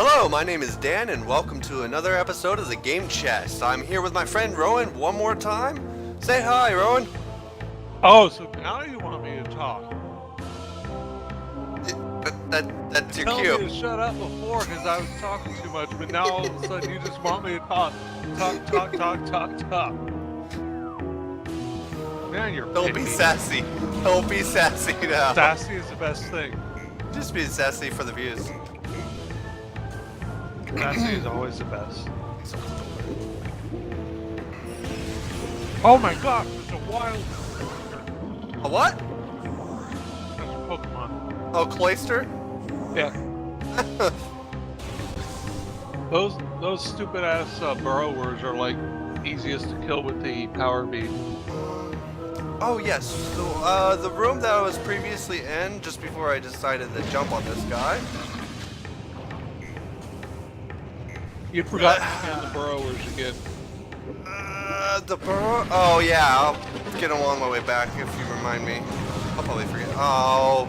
Hello, my name is Dan, and welcome to another episode of the Game Chest. I'm here with my friend Rowan one more time. Say hi, Rowan. Oh, so now you want me to talk? That's your Tell cue. me to shut up before because I was talking too much, but now all of a sudden you just want me to talk. Talk. Man, you're Don't be sassy. Don't be sassy now. Sassy is the best thing. Just be sassy for the views. Sassy is always the best. Oh my gosh, there's a wild... A what? There's a Pokemon. Oh, Cloyster? Yeah. Those stupid ass burrowers are like easiest to kill with the power beam. Oh yes, so the room that I was previously in, just before I decided to jump on this guy. You forgot to scan the burrowers again. The burrow? Oh yeah, I'll get along my way back if you remind me. I'll probably forget. Oh,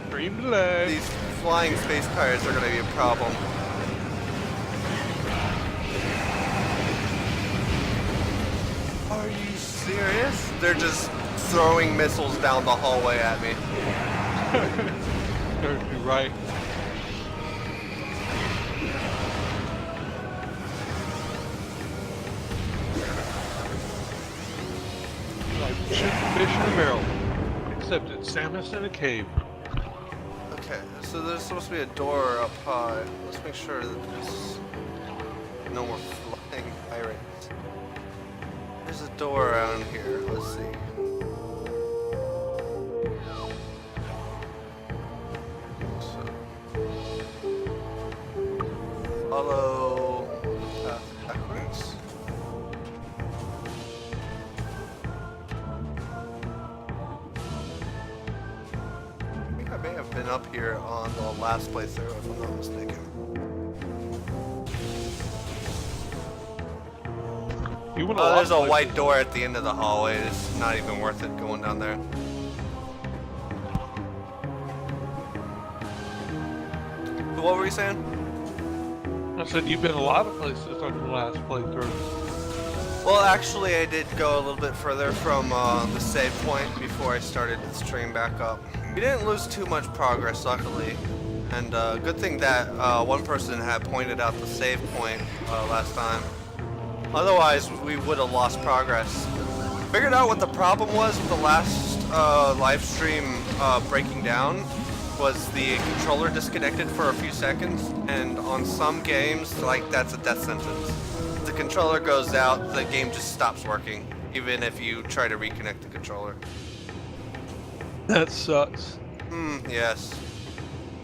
Green delay. these flying space pirates are gonna be a problem. Are you serious? They're just throwing missiles down the hallway at me. You're right. Like shooting fish in a barrel, except it's Samus in a cave. Okay, so there's supposed to be a door up high. Let's make sure that there's no more flying pirates. There's a door around here. Let's see. Follow the path backwards. I think I may have been up here on the last playthrough, if I'm not mistaken. You went Oh, there's a white door at the end of the hallway. It's not even worth it going down there. What were you saying? I said you've been a lot of places on your last playthrough. Well, actually, I did go a little bit further from the save point before I started the stream back up. We didn't lose too much progress, luckily. And good thing that one person had pointed out the save point last time. Otherwise, we would have lost progress. Figured out what the problem was with the last live stream breaking down. Was the controller disconnected for a few seconds, and on some games, like, that's a death sentence. If the controller goes out, the game just stops working, even if you try to reconnect the controller. That sucks. Yes.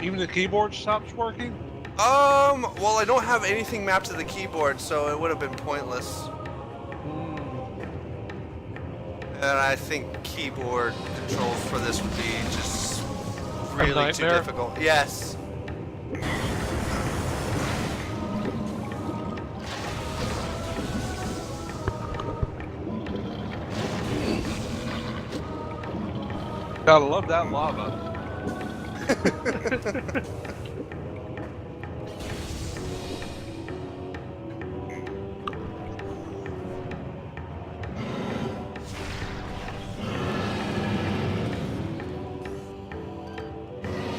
Even the keyboard stops working? Well, I don't have anything mapped to the keyboard, so it would have been pointless. And I think keyboard controls for this would be just really too difficult. Yes. Gotta love that lava.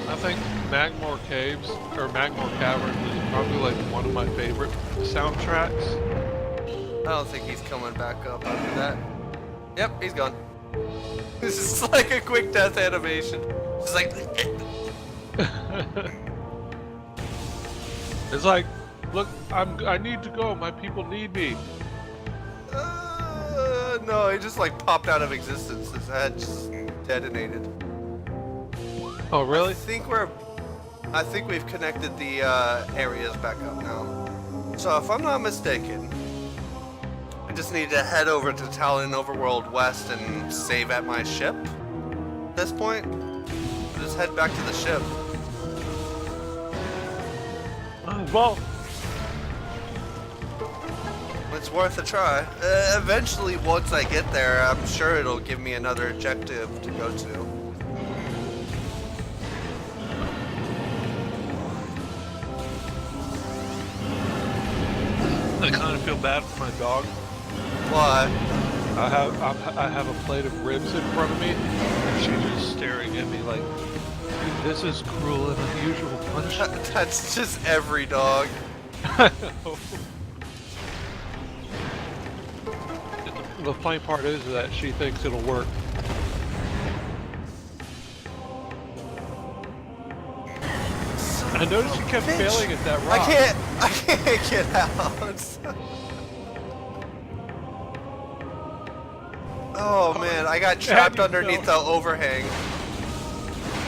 I think Magmore Caves, or Magmore Caverns, is probably like one of my favorite soundtracks. I don't think he's coming back up after that. Yep, he's gone. This is like a quick death animation. It's like... It's like, look, I need to go. My people need me. No, he just like popped out of existence. His head just detonated. Oh, really? I think we've connected the areas back up now. So if I'm not mistaken, I just need to head over to Talon Overworld West and save at my ship. At this point, just head back to the ship. Well, It's worth a try. Eventually, once I get there, I'm sure it'll give me another objective to go to. I kind of feel bad for my dog. Why? I have a plate of ribs in front of me, and she's just staring at me like, this is cruel and unusual punishment. That's just every dog. I know. The funny part is that she thinks it'll work. I noticed you kept failing at that rock. I can't get out. Oh man, I got trapped underneath the overhang.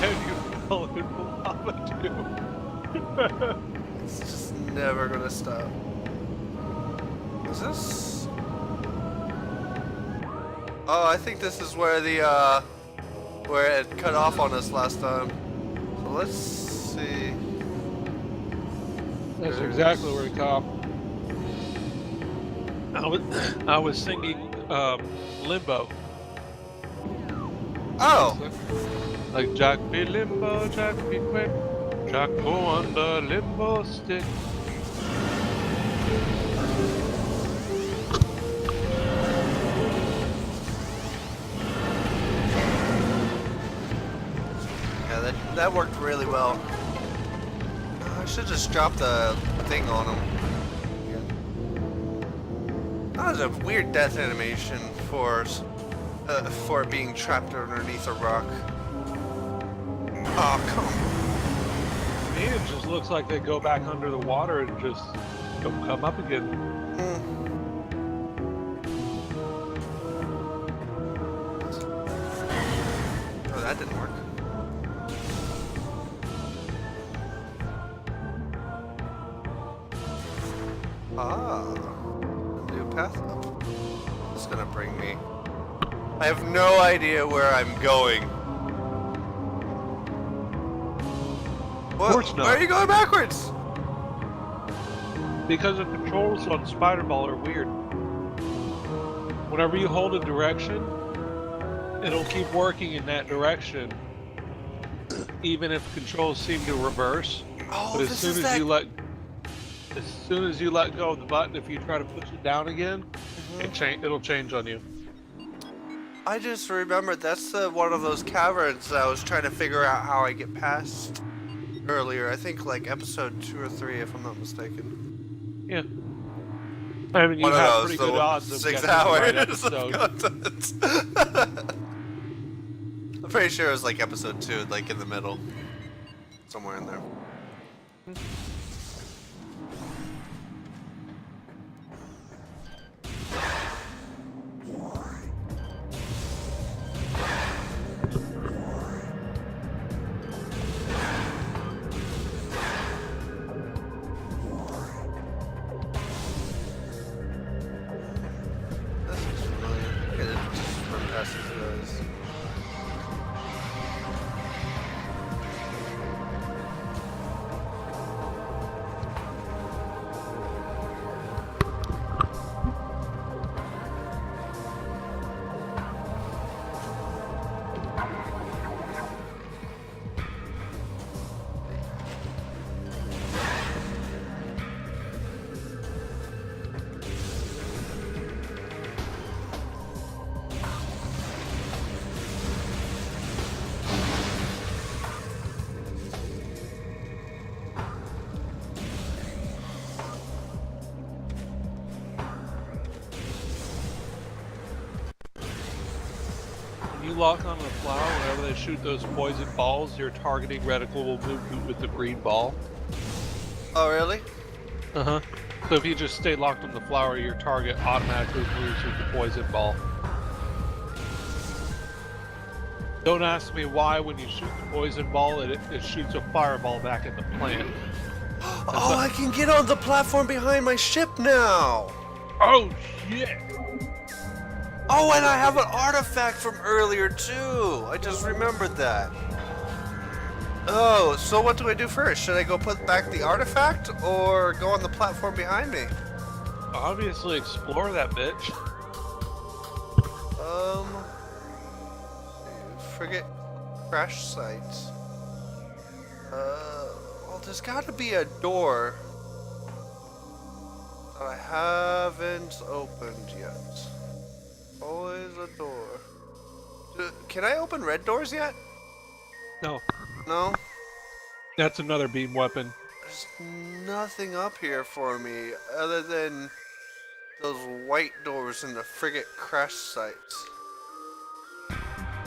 And you fell into lava too. It's just never gonna stop. Is this? Oh, I think this is where the where it cut off on us last time. So let's see. That's exactly where it cut off. I was singing Limbo. Oh! Like Jack be limbo, Jack be quick, Jack go on the limbo stick. Yeah, that worked really well. I should just drop the thing on him. That was a weird death animation for being trapped underneath a rock. Oh, come on. To me, it just looks like they go back under the water and just don't come up again. Oh, that didn't work. Ah, a new path up. It's gonna bring me. I have no idea where I'm going. What? course not. Why are you going backwards? Because the controls on Spider Ball are weird. Whenever you hold a direction, it'll keep working in that direction, even if controls seem to reverse. Oh, But as this soon is as that. you let go of the button, if you try to push it down again, it'll change on you. I just remembered that's one of those caverns that I was trying to figure out how I get past earlier. I think like episode 2 or 3, if I'm not mistaken. Yeah. I mean, you One have of pretty those, good odds of 6 getting the right hours of episode. content. I'm pretty sure it was like episode 2, like in the middle, somewhere in there. You lock on the flower, whenever they shoot those poison balls, your targeting reticle will move with the green ball. Oh, really? Uh-huh. So if you just stay locked on the flower, your target automatically moves with the poison ball. Don't ask me why when you shoot the poison ball, it shoots a fireball back at the plant. Oh, I can get on the platform behind my ship now! Oh, shit! Oh, and I have an artifact from earlier too! I just remembered that. Oh, so what do I do first? Should I go put back the artifact or go on the platform behind me? Obviously explore that bitch. Forget crash sites. Well, there's gotta be a door. that I haven't opened yet. Always a door. Can I open red doors yet? No, No? that's another beam weapon. There's nothing up here for me other than those white doors in the frigate crash sites.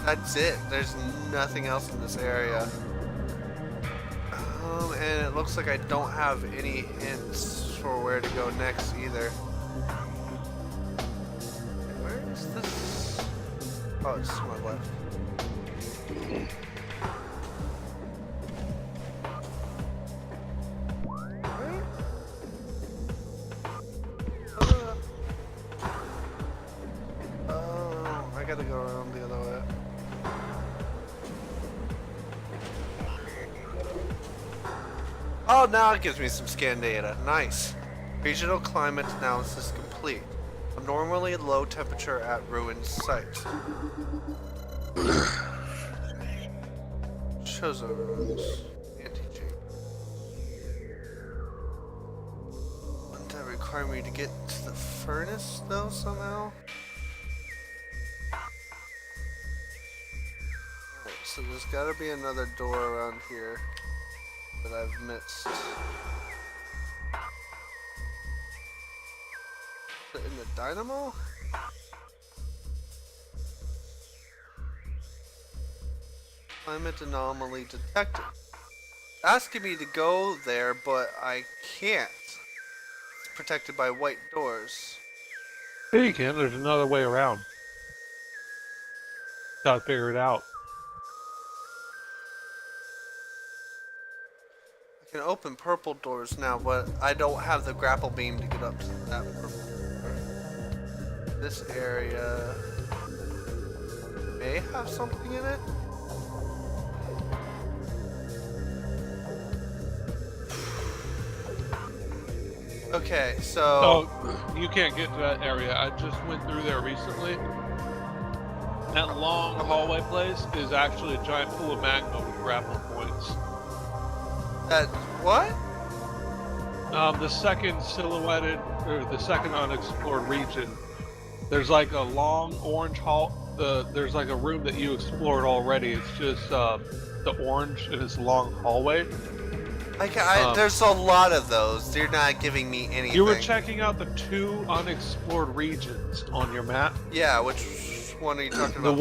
That's it. There's nothing else in this area. And it looks like I don't have any hints for where to go next either. Where is this? Oh, it's to my left. Where? Oh, I gotta go around the other way. Oh, now it gives me some scan data. Nice. Regional climate analysis complete. Abnormally low temperature at ruined site. Chozo ruins. Anti-chamber. Wouldn't that require me to get to the furnace, though, somehow? Alright, so there's gotta be another door around here that I've missed. Is it in the dynamo? Climate anomaly detected. Asking me to go there, but I can't. It's protected by white doors. Yeah, you can. There's another way around. Gotta figure it out. I can open purple doors now, but I don't have the grapple beam to get up to that purple door. This area may have something in it. Okay, so... Oh, you can't get to that area. I just went through there recently. That long hallway place is actually a giant pool of magma with grapple points. What? The second silhouetted, or the second unexplored region, there's like a long orange hall. There's like a room that you explored already. It's just the orange and it's a long hallway. There's a lot of those. You're not giving me anything. You were checking out the 2 unexplored regions on your map. Yeah, which one are you talking about?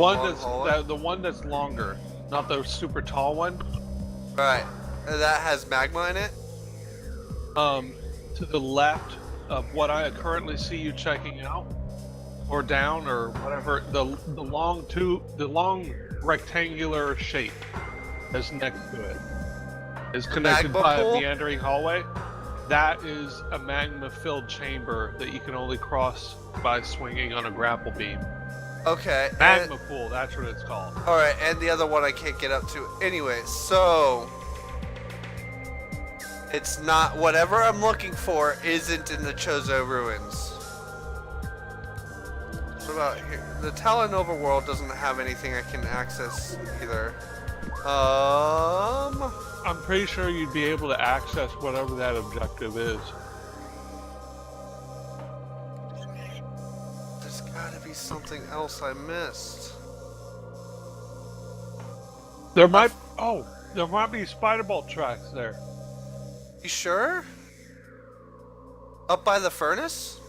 The one that's longer, not the super tall one. Right. That has magma in it? To the left of what I currently see you checking out, or down, or whatever, the long rectangular shape that's next to it is connected by a meandering hallway. That is a magma-filled chamber that you can only cross by swinging on a grapple beam. Okay. Magma pool, that's what it's called. Alright, and the other one I can't get up to. Anyway, so... It's not... Whatever I'm looking for isn't in the Chozo ruins. What about here? The Talonova world doesn't have anything I can access either. I'm pretty sure you'd be able to access whatever that objective is. There's gotta be something else I missed. There might be spider bolt tracks there. You sure? Up by the furnace?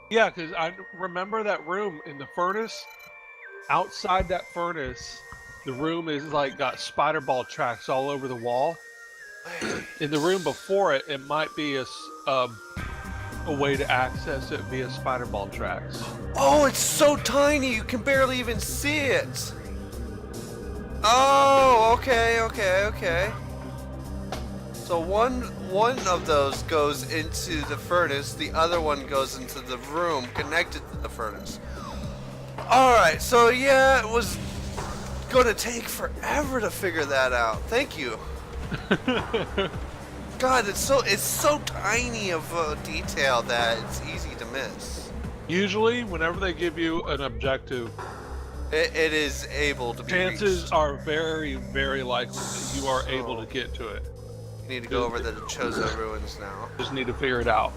Yeah, because I remember that room in the furnace. Outside that furnace, the room is like got spider ball tracks all over the wall. In the room before it, it might be a way to access it via spider ball tracks. Oh, it's so tiny you can barely even see it. Oh, okay. So one of those goes into the furnace, the other one goes into the room connected to the furnace. Alright, so yeah, it was gonna take forever to figure that out. Thank you. God, it's so tiny of a detail that it's easy to miss. Usually, whenever they give you an objective, it is able to be chances reached. are very, very likely that you are able to get to it. You need to go over the Chozo ruins now. Just need to figure it out.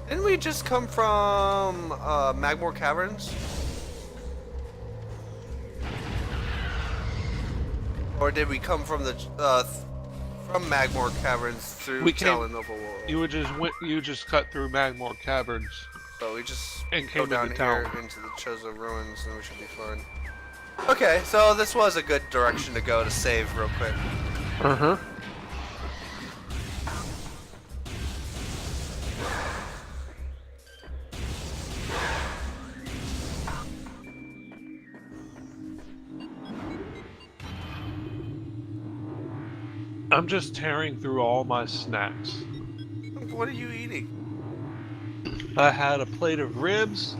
Didn't we just come from Magmore Caverns? Or did we come from the from Magmore Caverns through Talonova World? You just cut through Magmore Caverns. So we just and go came down into here town. into the Chozo Ruins and we should be fine. Okay, so this was a good direction to go to save real quick. Uh-huh. I'm just tearing through all my snacks. What are you eating? I had a plate of ribs,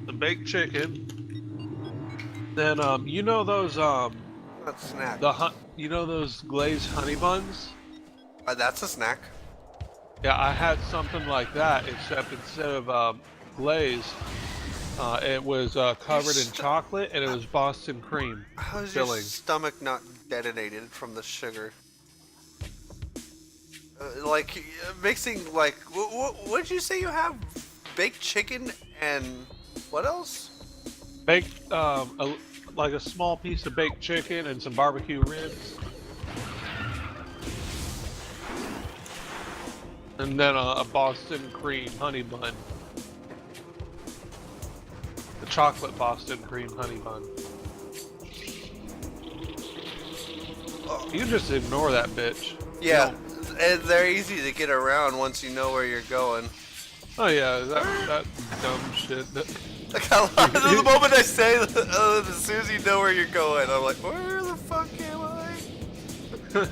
the baked chicken, then you know those Not snack. you know those glazed honey buns? That's a snack. Yeah, I had something like that, except instead of glazed, it was covered in chocolate and it was Boston cream How's filling. your stomach not detonated from the sugar? Like mixing like what did you say you have? Baked chicken and what else? Baked like a small piece of baked chicken and some barbecue ribs. And then a Boston cream honey bun. The chocolate Boston cream honey bun. You just ignore that bitch. Yeah, and they're easy to get around once you know where you're going. Oh yeah, that dumb shit. Like the moment I say, as soon as you know where you're going, I'm like, where the fuck am I?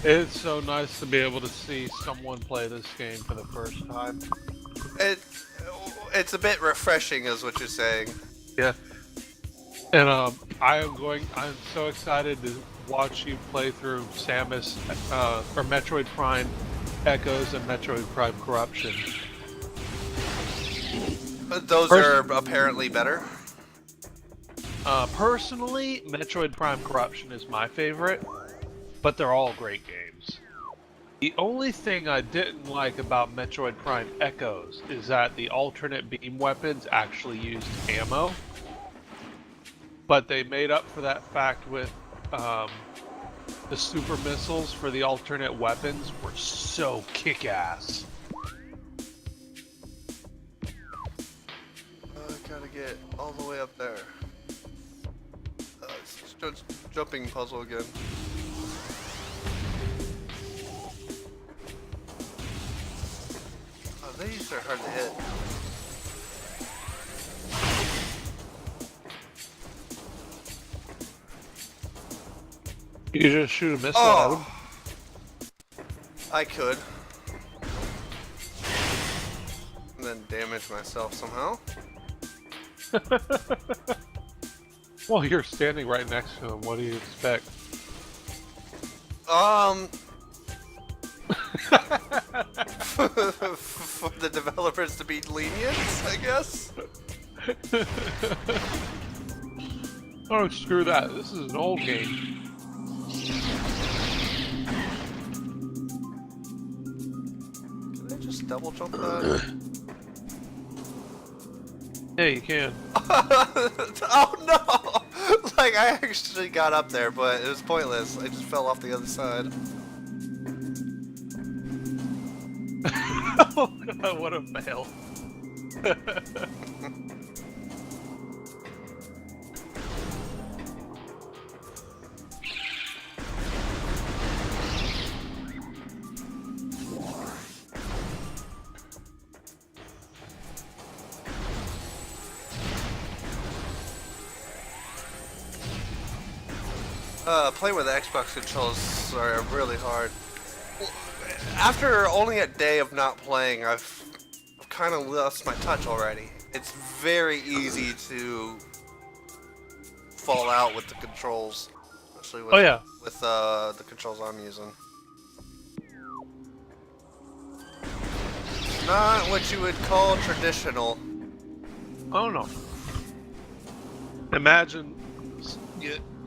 It's so nice to be able to see someone play this game for the first time. It's a bit refreshing, is what you're saying. Yeah. And I'm so excited to watch you play through Samus, or Metroid Prime Echoes and Metroid Prime Corruption. Those are apparently better. Personally, Metroid Prime Corruption is my favorite, but they're all great games. The only thing I didn't like about Metroid Prime Echoes is that the alternate beam weapons actually used ammo. But they made up for that fact with the super missiles for the alternate weapons were so kick-ass. I gotta get all the way up there. It's just jumping puzzle again. Oh, these are hard to hit. You just shoot a missile at them. I could. And then damage myself somehow. Well, you're standing right next to him. What do you expect? For the developers to be lenient, I guess. Oh, screw that. This is an old game. Can I just double jump that? Yeah, you can. Oh no! Like, I actually got up there, but it was pointless. I just fell off the other side. Oh god, what a fail. Playing with the Xbox controls are really hard. After only a day of not playing, I've kind of lost my touch already. It's very easy to fall out with the controls, especially with, with the controls I'm using. Not what you would call traditional. Oh no. Imagine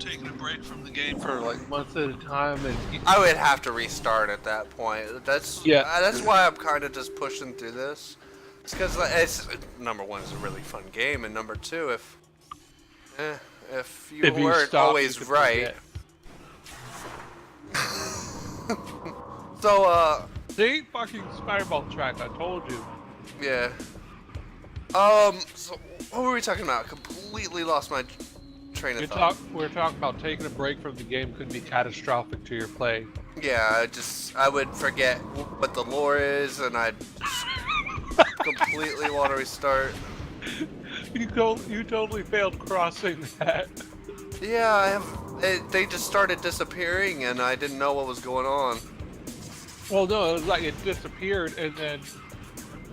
taking a break from the game for like months at a time, and I would have to restart at that point. That's why I'm kind of just pushing through this. It's because it's number one, it's a really fun game, and number two, if you weren't stop, always you could right. See, fucking Fireball track. I told you. Yeah. So what were we talking about? Completely lost my train of thought. We're talking about taking a break from the game could be catastrophic to your play. Yeah, I would forget what the lore is, and I'd just completely want to restart. You totally failed crossing that. Yeah, they just started disappearing, and I didn't know what was going on. Well, no, it was like it disappeared, and then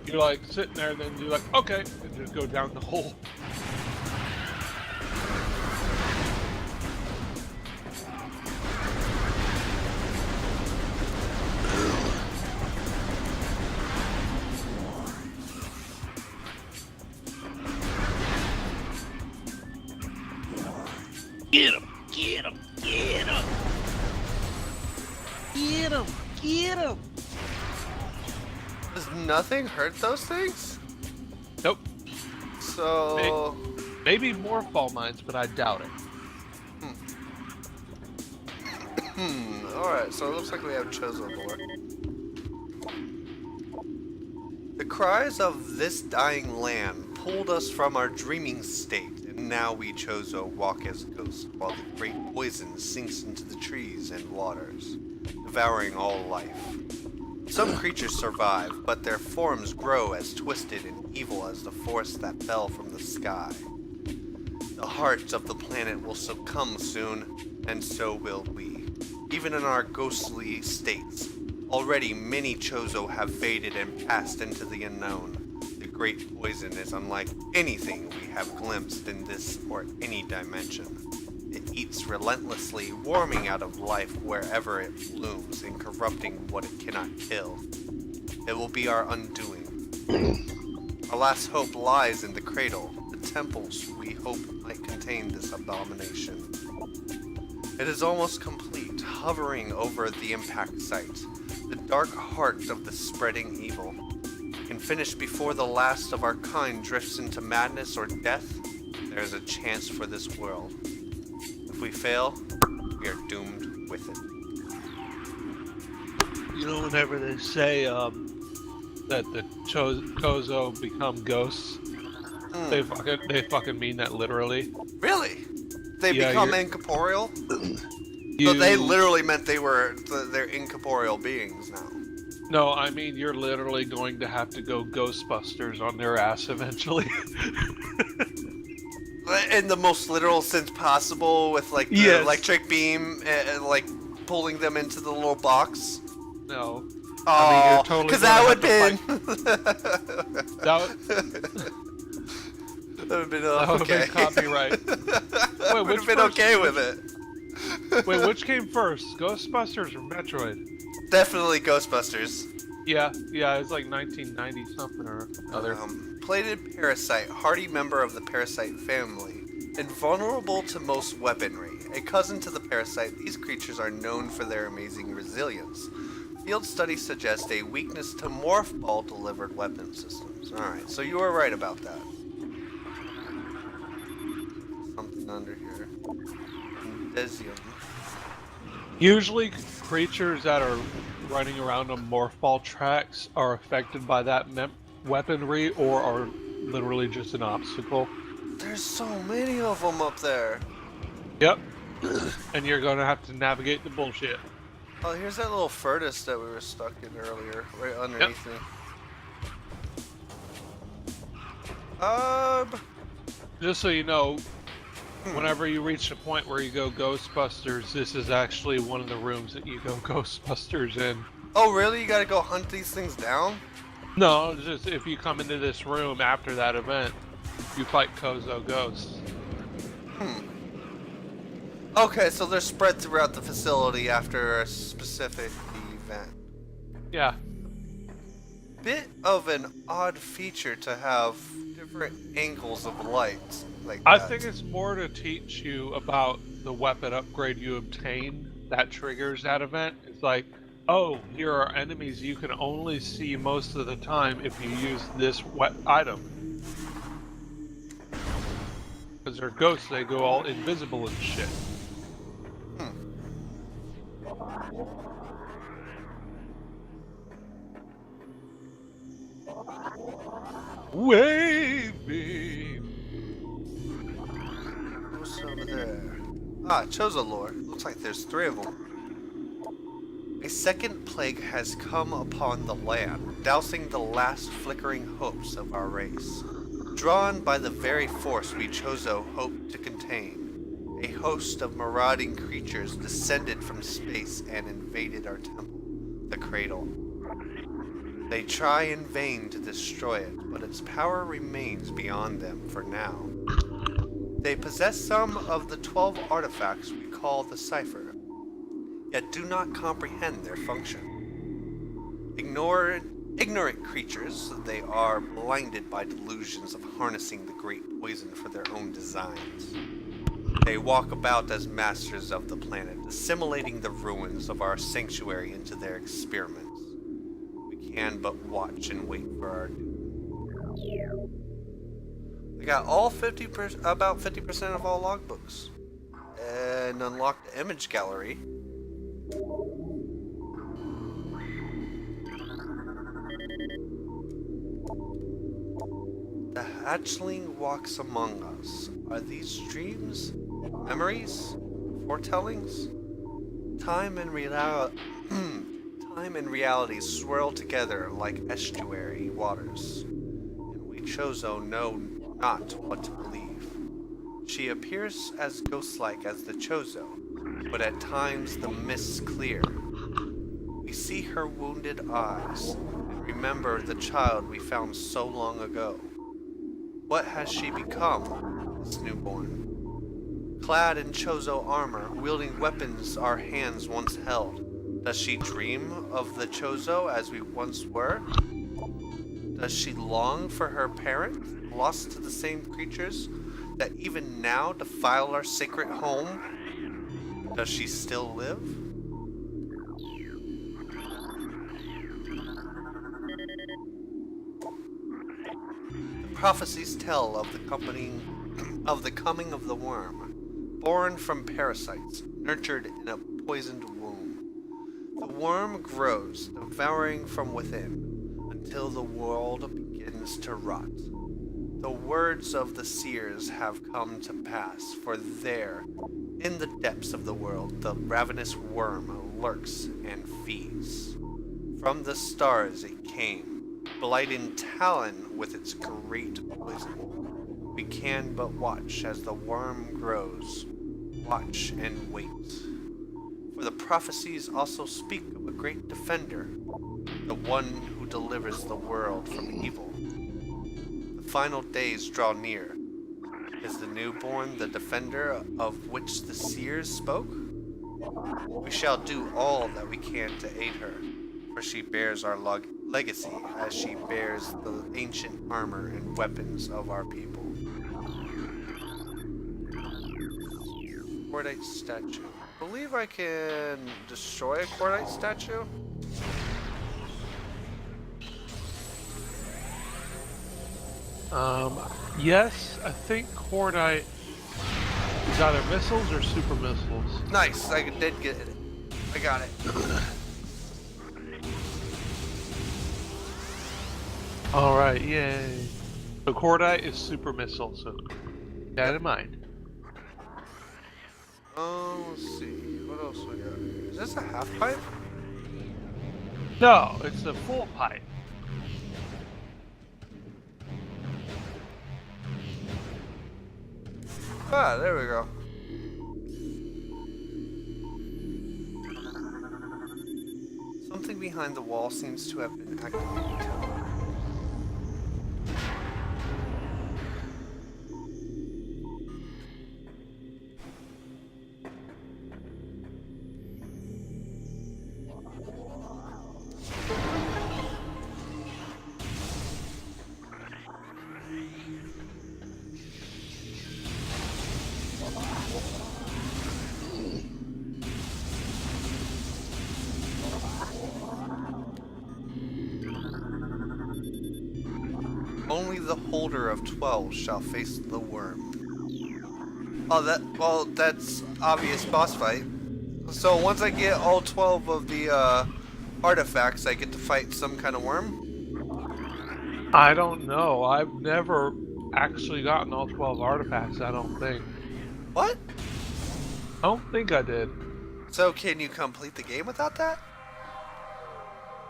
you're like sitting there, and then you're like, okay, and just go down the hole. Get him! Get him! Get him! Get him! Get him! Does nothing hurt those things? Nope. So... Maybe more fall mines, but I doubt it. Alright, so it looks like we have Chozo lore. The cries of this dying land pulled us from our dreaming state, and now we Chozo walk as ghosts, while the great poison sinks into the trees and waters, devouring all life. Some creatures survive, but their forms grow as twisted and evil as the forest that fell from the sky. The hearts of the planet will succumb soon, and so will we. Even in our ghostly states, already many Chozo have faded and passed into the unknown. The great poison is unlike anything we have glimpsed in this or any dimension. It eats relentlessly, warming out of life wherever it blooms and corrupting what it cannot kill. It will be our undoing. Our last hope lies in the cradle, the temples we hope might contain this abomination. It is almost complete, hovering over the impact site, the dark heart of the spreading evil. And finished before the last of our kind drifts into madness or death, there is a chance for this world. If we fail, we are doomed with it. You know, whenever they say that the Chozo become ghosts, they fucking mean that literally. Really? They become incorporeal? You, So they literally meant they're incorporeal beings now. No, I mean you're literally going to have to go Ghostbusters on their ass eventually. In the most literal sense possible, with like the electric beam and like pulling them into the little box. No. Oh, I mean, you're totally because that would have been okay. Been copyright. Wait, would have been okay with it. Wait, which came first, Ghostbusters or Metroid? Definitely Ghostbusters. Yeah, it's like 1990 something or other. Plated parasite, hardy member of the parasite family, invulnerable to most weaponry. A cousin to the parasite, these creatures are known for their amazing resilience. Field studies suggest a weakness to morph ball delivered weapon systems. Alright, so you were right about that. Something under here. Indesium. Usually creatures that are running around on morph ball tracks are affected by that weaponry or are literally just an obstacle. There's so many of them up there. Yep. And you're gonna have to navigate the bullshit. Oh, here's that little furnace that we were stuck in earlier, right underneath me. Just so you know, whenever you reach the point where you go Ghostbusters, this is actually one of the rooms that you go Ghostbusters in. Oh, really? You gotta go hunt these things down? No, it's just if you come into this room after that event, you fight Chozo ghosts. Okay, so they're spread throughout the facility after a specific event. Yeah. Bit of an odd feature to have different angles of light like I that. think it's more to teach you about the weapon upgrade you obtain that triggers that event. It's like, oh, here are enemies you can only see most of the time if you use this item. Because they're ghosts, they go all invisible and shit. Wavy. What's over there? Ah, Chozo lore. Looks like there's 3 of them. A second plague has come upon the land, dousing the last flickering hopes of our race. Drawn by the very force we Chozo hoped to contain, a host of marauding creatures descended from space and invaded our temple, the Cradle. They try in vain to destroy it, but its power remains beyond them for now. They possess some of the 12 artifacts we call the Cipher, yet do not comprehend their function. Ignorant creatures, they are blinded by delusions of harnessing the great poison for their own designs. They walk about as masters of the planet, assimilating the ruins of our sanctuary into their experiments. We can but watch and wait for our doom. We got all about 50% of all logbooks, and unlocked the image gallery. The hatchling walks among us. Are these dreams, memories, foretellings? Time and reality swirl together like estuary waters, and we Chozo know not what to believe. She appears as ghost-like as the Chozo, but at times the mists clear. We see her wounded eyes, and remember the child we found so long ago. What has she become, this newborn? Clad in Chozo armor, wielding weapons our hands once held, does she dream of the Chozo as we once were? Does she long for her parent, lost to the same creatures that even now defile our sacred home? Does she still live? The prophecies tell of the coming of the worm, born from parasites, nurtured in a poisoned womb. The worm grows, devouring from within, until the world begins to rot. The words of the seers have come to pass, for there, in the depths of the world, the ravenous worm lurks and feeds. From the stars it came, blighting talon with its great poison. We can but watch as the worm grows, watch and wait. For the prophecies also speak of a great defender, the one who delivers the world from evil. The final days draw near. Is the newborn the defender of which the seers spoke? We shall do all that we can to aid her, for she bears our legacy as she bears the ancient armor and weapons of our people. Cordite statue. I believe I can destroy a cordite statue. Yes, I think cordite is either missiles or super missiles. Nice, I did get it. I got it. Alright, yay. So cordite is super missile, so keep that in mind. Let's see. What else we got? Is this a half pipe? No, it's a full pipe. Ah, there we go. Something behind the wall seems to have been activated. Only the holder of 12 shall face the worm. Oh, that's obvious boss fight. So once I get all 12 of the artifacts, I get to fight some kind of worm? I don't know. I've never actually gotten all 12 artifacts, I don't think. What? I don't think I did. So can you complete the game without that?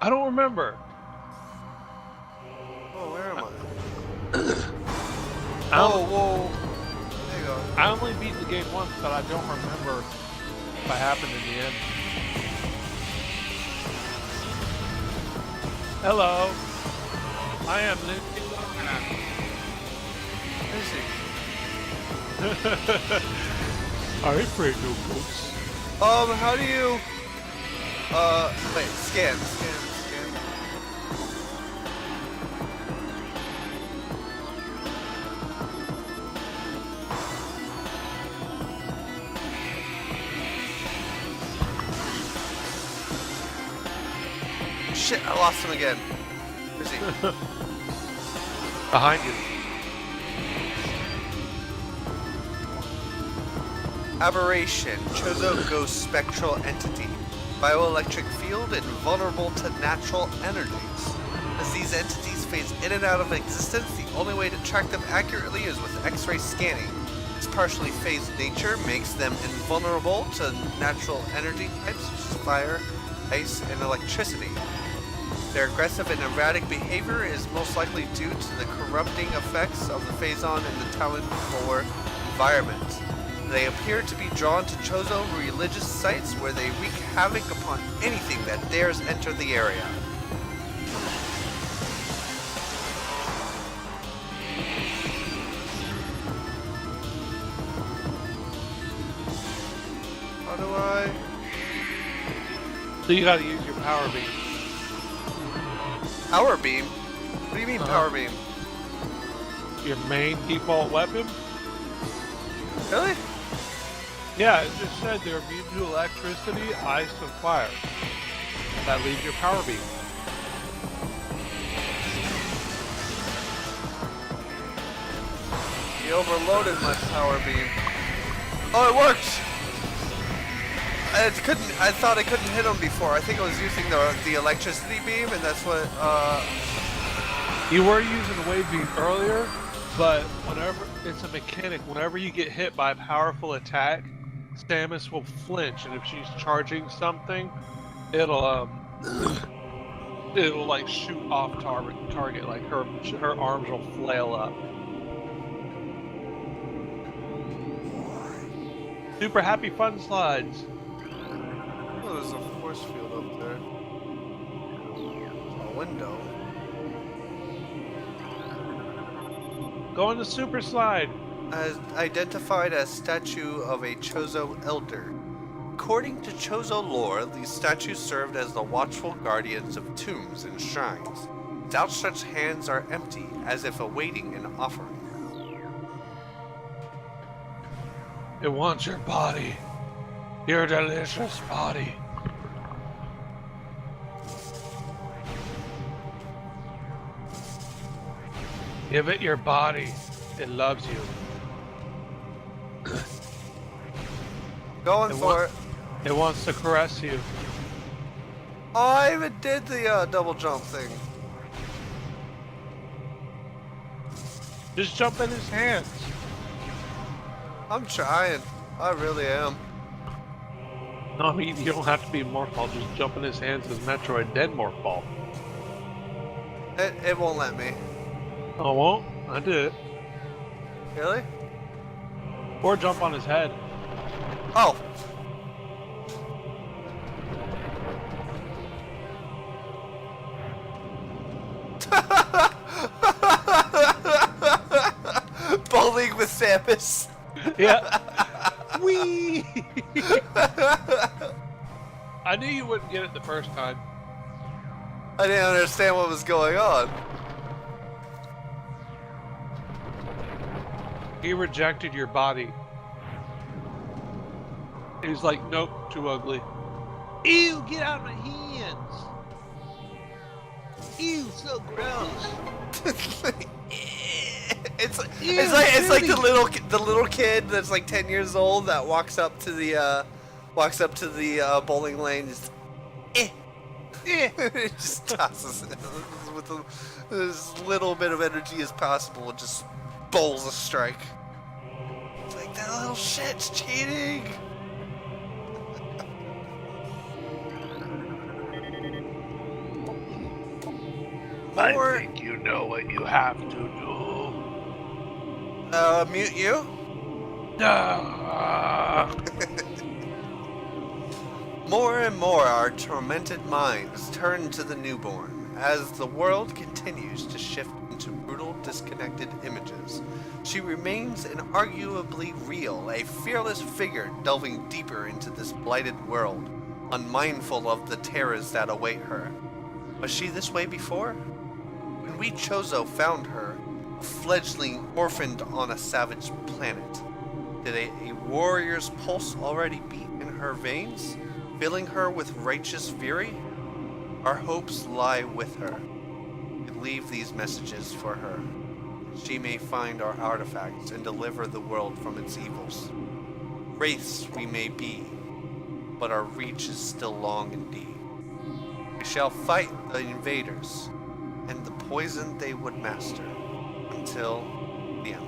I don't remember. Oh, where am I? I Oh, only, whoa. There you go. I only beat the game once, but I don't remember what happened in the end. Hello. I am Lindsay Lohan. Where is he? I ain't afraid no folks. How do you... wait, scan. Shit, I lost him again. Where's he? Behind you. Aberration. Chozo Ghost Spectral Entity. Bioelectric field and vulnerable to natural energies. As these entities phase in and out of existence, the only way to track them accurately is with X-ray scanning. Its partially phased nature makes them invulnerable to natural energy types such as fire, ice, and electricity. Their aggressive and erratic behavior is most likely due to the corrupting effects of the Phazon in the Talon Floor environment. They appear to be drawn to Chozo religious sites where they wreak havoc upon anything that dares enter the area. How do I... So you gotta use your power beam. Power beam? What do you mean power beam? Your main default weapon? Really? Yeah, it just said they're immune to electricity, ice, and fire. That leaves your power beam. He overloaded my power beam. Oh, it worked! I thought I couldn't hit him before. I think I was using the electricity beam, and that's what, You were using the wave beam earlier, but whenever it's a mechanic, whenever you get hit by a powerful attack, Samus will flinch, and if she's charging something, it'll like shoot off target, like her arms will flail up. Super happy fun slides. Oh, there's a force field up there. A window. Go on the super slide. As identified as statue of a Chozo elder. According to Chozo lore, these statues served as the watchful guardians of tombs and shrines. Its outstretched hands are empty, as if awaiting an offering. It wants your body. Your delicious body. Give it your body. It loves you. Going for it. It wants to caress you. Oh, I even did the double jump thing. Just jump in his hands. I'm trying. I really am. No, I mean, you don't have to be Morphball. Just jump in his hands as Metroid, then Morphball. It won't let me. Oh, won't? I did it. Really? Or jump on his head. Oh. Bowling with Samus. Yeah. Whee! I knew you wouldn't get it the first time. I didn't understand what was going on. He rejected your body. He's like, nope, too ugly. Ew, get out of my hands! Ew, so gross! It's like the little kid that's like 10 years old that walks up to the bowling lane, just it just tosses it with as little bit of energy as possible, and just bowls a strike. It's like, that little shit's cheating. I think you know what you have to do. Mute you? More and more our tormented minds turn to the newborn as the world continues to shift into brutal, disconnected images. She remains inarguably real, a fearless figure delving deeper into this blighted world, unmindful of the terrors that await her. Was she this way before? When we Chozo found her, a fledgling orphaned on a savage planet, did a warrior's pulse already beat in her veins, filling her with righteous fury? Our hopes lie with her. We leave these messages for her, that she may find our artifacts and deliver the world from its evils. Wraiths we may be, but our reach is still long indeed. We shall fight the invaders and the poison they would master until the end.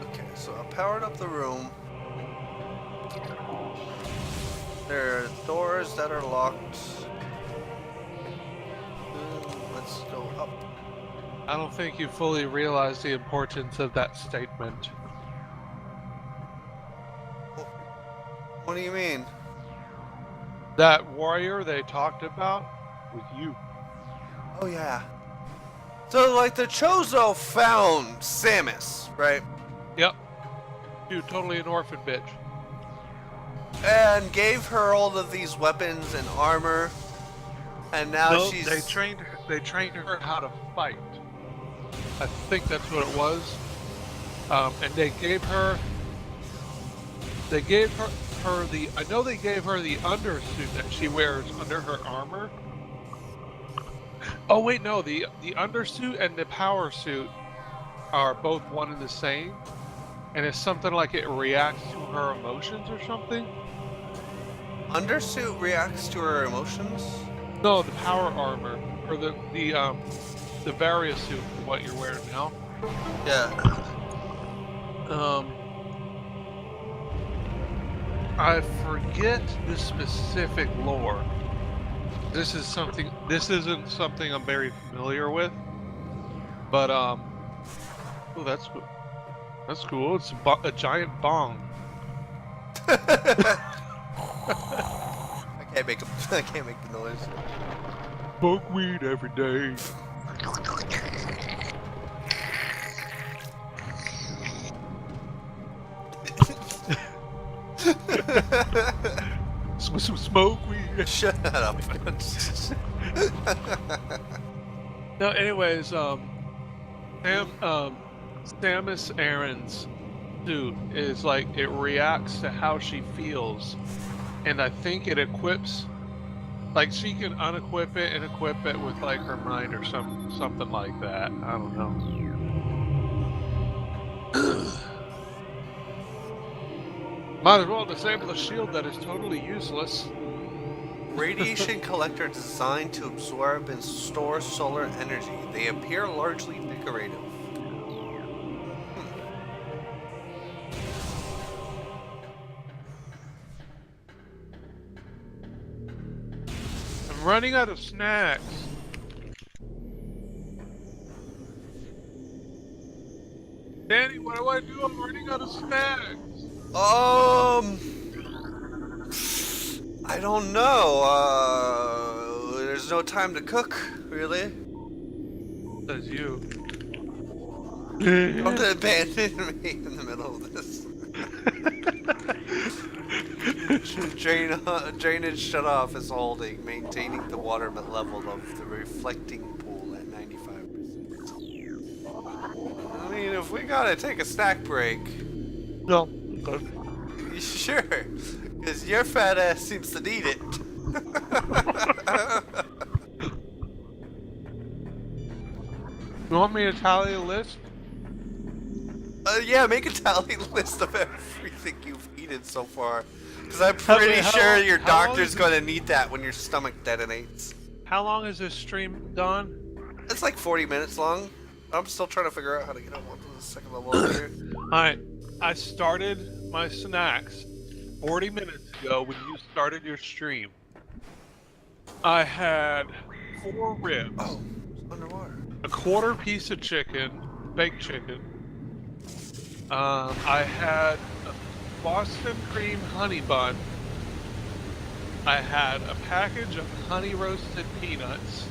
Okay, so I powered up the room. There are doors that are locked. Let's go up. I don't think you fully realize the importance of that statement. What do you mean? That warrior they talked about was you. Oh yeah. So like the Chozo found Samus, right? Yep. You totally an orphan bitch. And gave her all of these weapons and armor. And now No, she's they trained her how to fight. I think that's what it was. And they gave her the I know they gave her the undersuit that she wears under her armor. Oh wait, no, the undersuit and the power suit are both one and the same. And it's something like it reacts to her emotions or something. Undersuit reacts to her emotions? No, the power armor or the various suit, what you're wearing now. Yeah. I forget the specific lore. This isn't something I'm very familiar with. But oh, that's cool. It's a giant bong. I can't make the noise. Smoke weed every day. Some smoke weed. Shut up. No, anyways, Samus Aran's suit is like it reacts to how she feels, and I think it equips, like she can unequip it and equip it with like her mind or something like that. I don't know. Might as well disable the shield that is totally useless. Radiation collector designed to absorb and store solar energy. They appear largely decorative. I'm running out of snacks. Danny, what do I do? I'm running out of snacks. I don't know. There's no time to cook, really. Says you. Don't abandon me in the middle of this. Drainage shut off is holding, maintaining the water level of the reflecting pool at 95%. I mean, if we gotta take a snack break. No. Good. Sure. Because your fat ass seems to need it. You want me to tally a list? Yeah, make a tally list of everything you've eaten so far. Because I'm How- pretty wait, how sure long- your how long doctor's is going to need that when your stomach detonates. How long is this stream done? It's like 40 minutes long. I'm still trying to figure out how to get up onto the second level elevator. Alright, I started my snacks 40 minutes ago when you started your stream. I had 4 ribs, Oh, it's underwater. a quarter piece of chicken, baked chicken. I had a Boston cream honey bun. I had a package of honey roasted peanuts.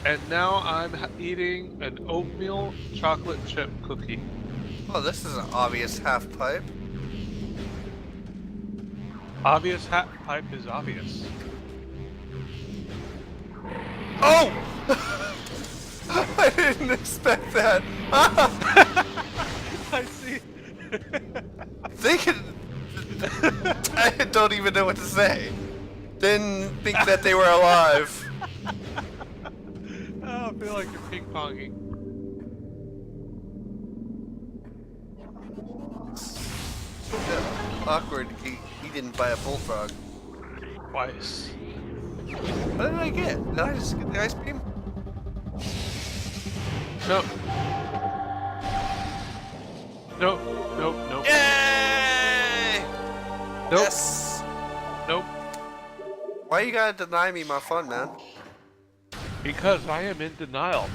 And now I'm eating an oatmeal chocolate chip cookie. Oh, this is an obvious half pipe. Obvious hat pipe is obvious. Oh! I didn't expect that. I see. They can. I don't even know what to say. Didn't think that they were alive. Oh, I feel like you're ping ponging. Awkward. He didn't buy a bullfrog. Twice. What did I get? Did I just get the ice beam? Nope. Nope. Nope. Nope. Yay! Nope. Yes. Nope. Why you gotta deny me my fun, man? Because I am in denial.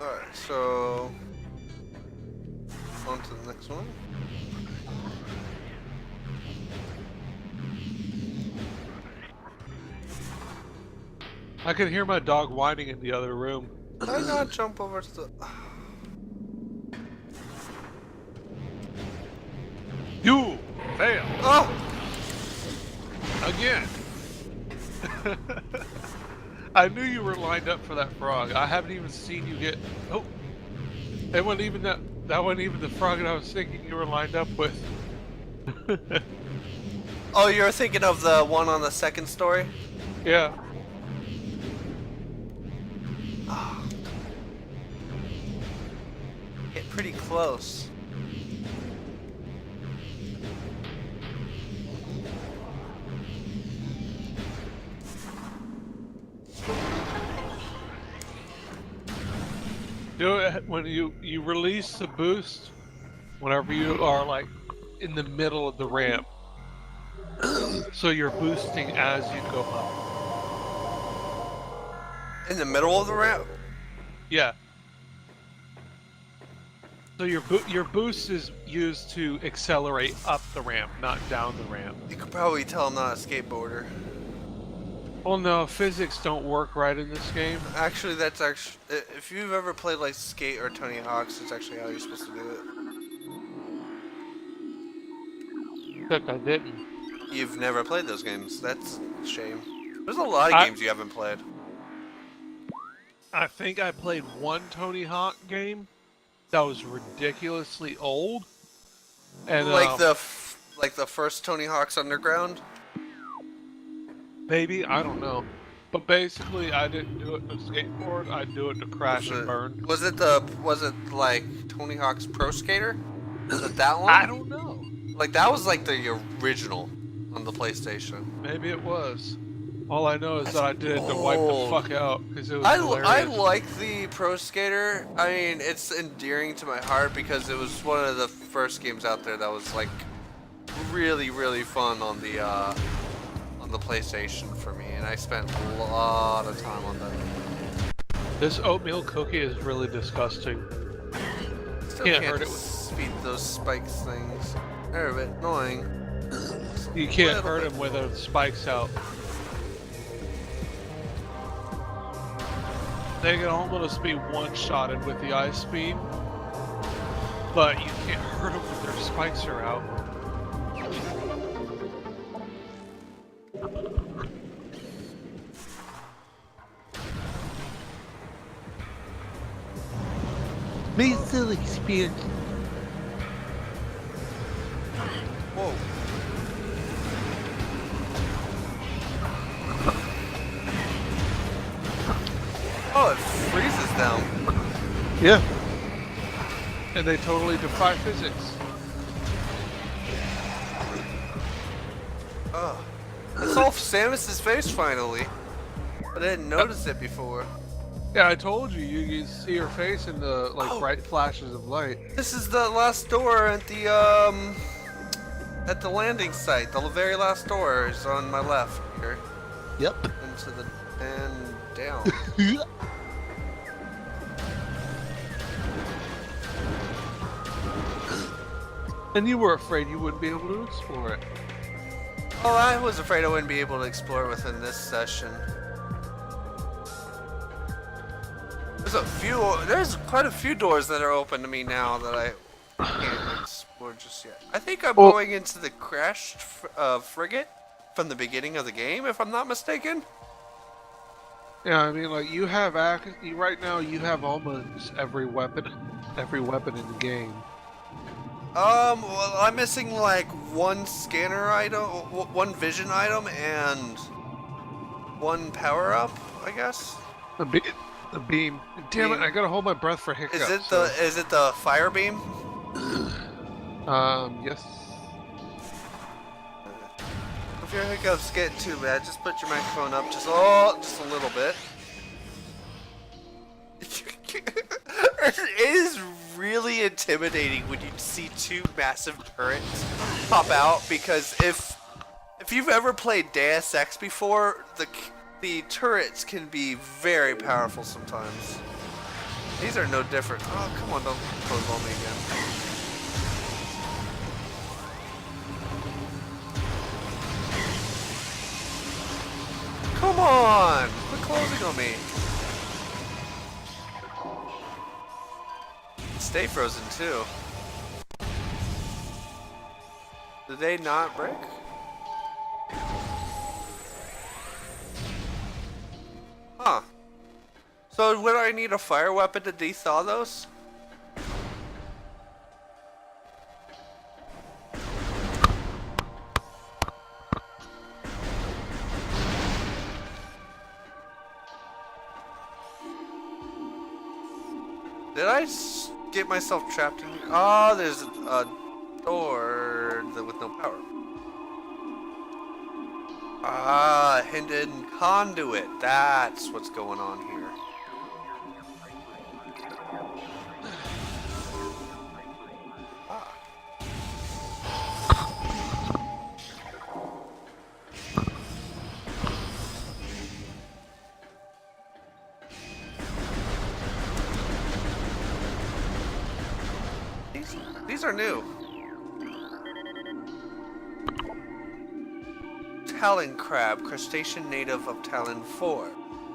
Alright, so on to the next one. I can hear my dog whining in the other room. Why not jump over to the... You fail Oh! again. I knew you were lined up for that frog. I haven't even seen you get. Oh, it wasn't even that. That wasn't even the frog that I was thinking you were lined up with. Oh, you're thinking of the one on the second story? Yeah. Hit pretty close. Do it when you release the boost. Whenever you are like in the middle of the ramp, so you're boosting as you go up. In the middle of the ramp? Yeah. So your boost is used to accelerate up the ramp, not down the ramp. You could probably tell I'm not a skateboarder. Well, no, physics don't work right in this game. Actually, that's actually... If you've ever played like Skate or Tony Hawk's, it's actually how you're supposed to do it. Except I didn't. You've never played those games. That's a shame. There's a lot of games you haven't played. I think I played one Tony Hawk game that was ridiculously old. And Like the first Tony Hawk's Underground? maybe, I don't know. But basically, I didn't do it to skateboard. I do it to crash and burn. Was it like Tony Hawk's Pro Skater? Was it that one? I don't know. Like that was like the original on the PlayStation. Maybe it was. All I know is that I did it to wipe the old. fuck out because it was I hilarious. like the Pro Skater. I mean, it's endearing to my heart because it was one of the first games out there that was like really, really fun on the PlayStation for me, and I spent a lot of time on that. This oatmeal cookie is really disgusting. Still Can't can't hurt it with- speed those spikes things. They're a bit annoying. You can't Little hurt bit. him with the spikes out. They can almost be one-shotted with the ice beam, but you can't hurt them when their spikes are out. Basal experience. Whoa. Oh, it freezes them. Yeah. And they totally defy physics. Oh. I saw Samus's face finally. But I didn't notice it before. Yeah, I told you, you see her face in the like Oh. bright flashes of light. This is the last door at the landing site. The very last door is on my left here. Yep. Into the and down. And you were afraid you wouldn't be able to explore it. Oh, I was afraid I wouldn't be able to explore it within this session. There's quite a few doors that are open to me now that I can't explore just yet. I think I'm going into the crashed frigate from the beginning of the game, if I'm not mistaken. Yeah, I mean, like you have right now. You have almost every weapon in the game. Well, I'm missing like one scanner item, one vision item, and one power up, I guess. The beam. Damn it! I gotta hold my breath for hiccups. Is it the fire beam? Yes. If your hiccups get too bad, just put your microphone up just a little bit. It is really intimidating when you see two massive turrets pop out, because if you've ever played Deus Ex before, the turrets can be very powerful sometimes. These are no different. Oh, come on, don't close on me again. Come on! Quit closing on me. Stay frozen too. Did they not break? Huh. So would I need a fire weapon to de-thaw those? Did I get myself trapped in here? Oh, there's a door with no power. Ah, hidden conduit. That's what's going on here. Ah. These are new. Talon crab, crustacean native of Talon 4.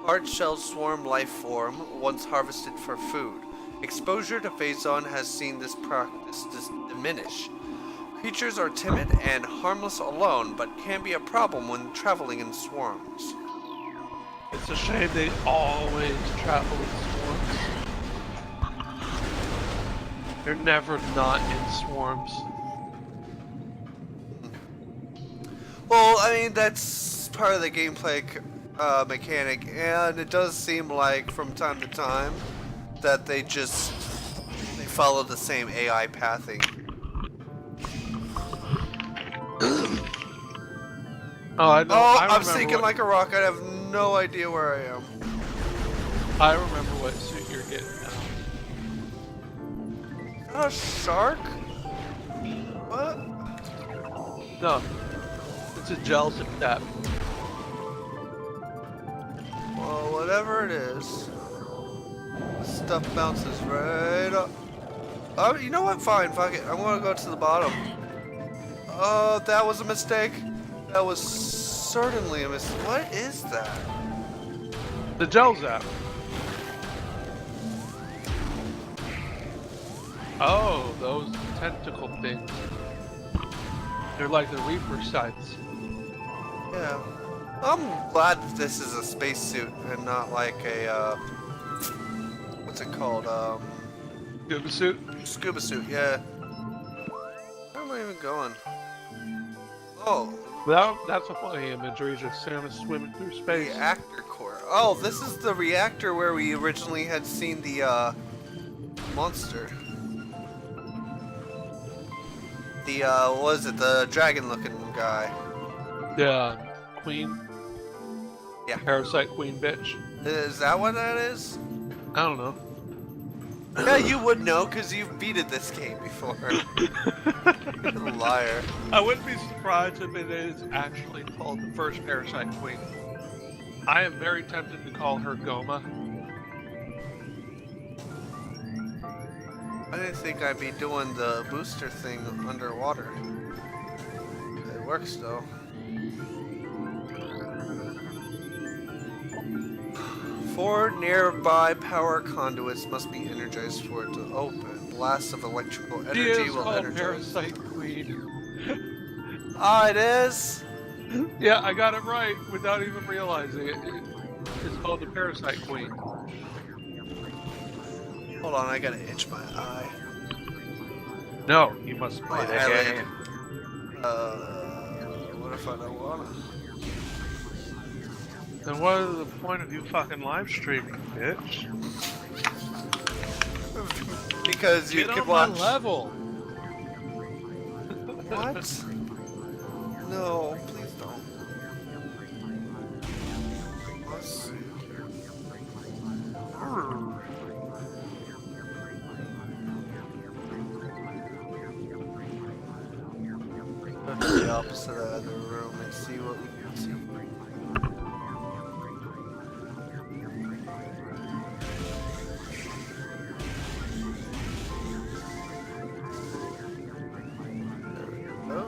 Hard shell swarm life form, once harvested for food. Exposure to Phazon has seen this practice diminish. Creatures are timid and harmless alone, but can be a problem when traveling in swarms. It's a shame they always travel in swarms. They're never not in swarms. Well, I mean, that's part of the gameplay mechanic, and it does seem like from time to time that they follow the same AI pathing. Oh, I know. Oh, I'm sinking like a rock. I have no idea where I am. I remember what suit you're getting now. A shark? What? No, it's a gel zip tap. Well, whatever it is, this stuff bounces right up. Oh, you know what? Fine, fuck it. I'm gonna go to the bottom. Oh, that was a mistake. That was certainly a mistake. What is that? The gel zap. Oh, those tentacle things. They're like the Reaper sights. Yeah. I'm glad that this is a spacesuit and not like a, what's it called? Scuba suit? Scuba suit, yeah. Where am I even going? Oh, Well, that's a funny imagery, just Santa swimming through space. reactor core. Oh, this is the reactor where we originally had seen the monster. The what is it? The dragon-looking guy. Yeah, queen. Yeah. Parasite queen bitch. Is that what that is? I don't know. Yeah, you would know because you've beated this game before. You're a liar. I wouldn't be surprised if it is actually called the first Parasite Queen. I am very tempted to call her Goma. I didn't think I'd be doing the booster thing underwater. It works though. 4 nearby power conduits must be energized for it to open. Blasts of electrical She energy is will called energize. Parasite Queen. Oh, it is? Yeah, I got it right without even realizing it. It's called the Parasite Queen. Hold on, I gotta itch my eye. No, you must play My the eyelid. game. What if I don't wanna? Then what is the point of you fucking live streaming, bitch? Because you Get can on watch. my level. What? No, please don't. Let's see. Go to the opposite of the room and see what we can see. There we go.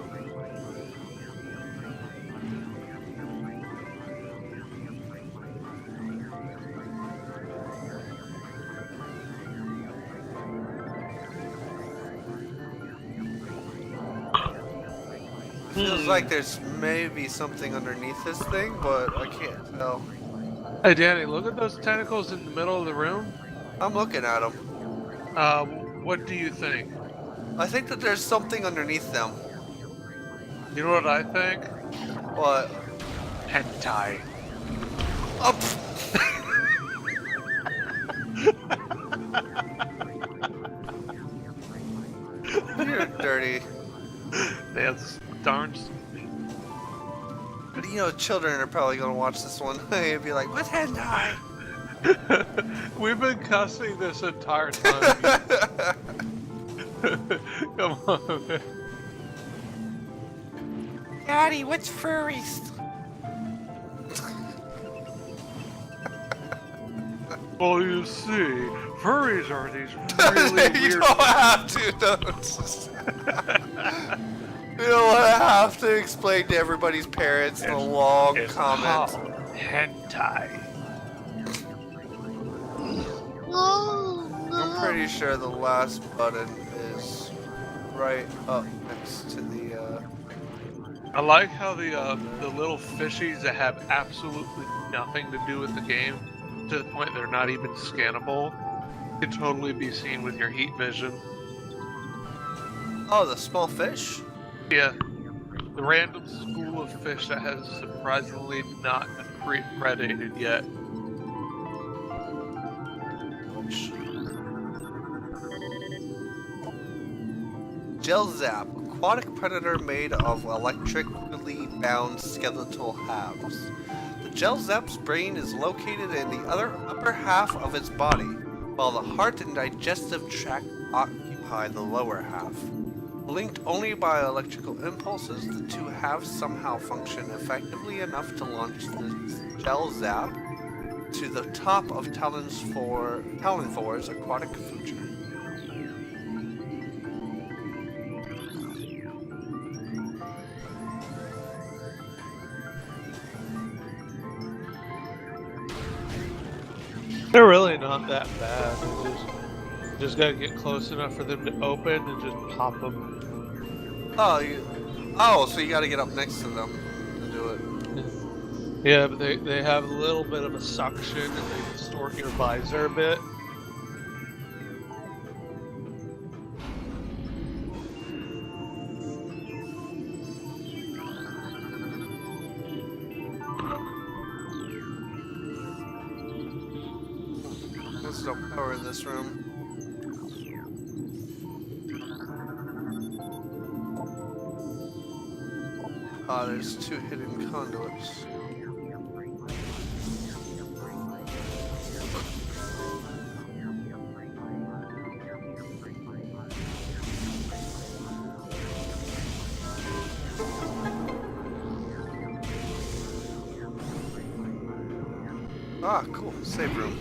Feels like there's maybe something underneath this thing, but I can't tell. Hey Danny, look at those tentacles in the middle of the room. I'm looking at them. What do you think? I think that there's something underneath them. You know what I think? What? Hentai. Up. You're dirty. That's darn. But you know, children are probably gonna watch this one and be like, "What's hentai?" We've been cussing this entire time. Come on, man. Daddy, what's furries? Well, you see, furries are these really You weird. don't have to. Don't. You don't want to have to explain to everybody's parents the long It's comment. called hentai. I'm pretty sure the last button is right up next to the. I like how the little fishies that have absolutely nothing to do with the game, to the point they're not even scannable, can totally be seen with your heat vision. Oh, the small fish? Yeah, the random school of fish that has surprisingly not been predated yet. Gel Zap, aquatic predator made of electrically bound skeletal halves. The Gel Zap's brain is located in the upper half of its body, while the heart and digestive tract occupy the lower half. Linked only by electrical impulses, the two halves somehow function effectively enough to launch the Gel Zap to the top of Talonvor's aquatic future. They're really not that bad. You just gotta get close enough for them to open and just pop them. Oh, so you gotta get up next to them to do it. Yeah, but they have a little bit of a suction and they distort your visor a bit. There's no power in this room. Ah, there's 2 hidden conduits. Ah, cool. Save room.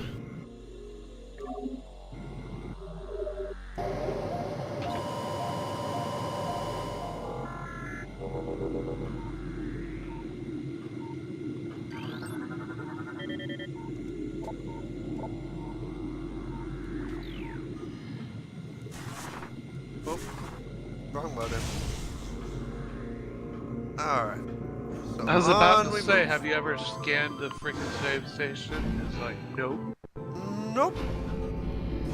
Oh, wrong button. Alright. So I was about on to we say, move. have you ever scanned the freaking save station? It's like, nope. Nope.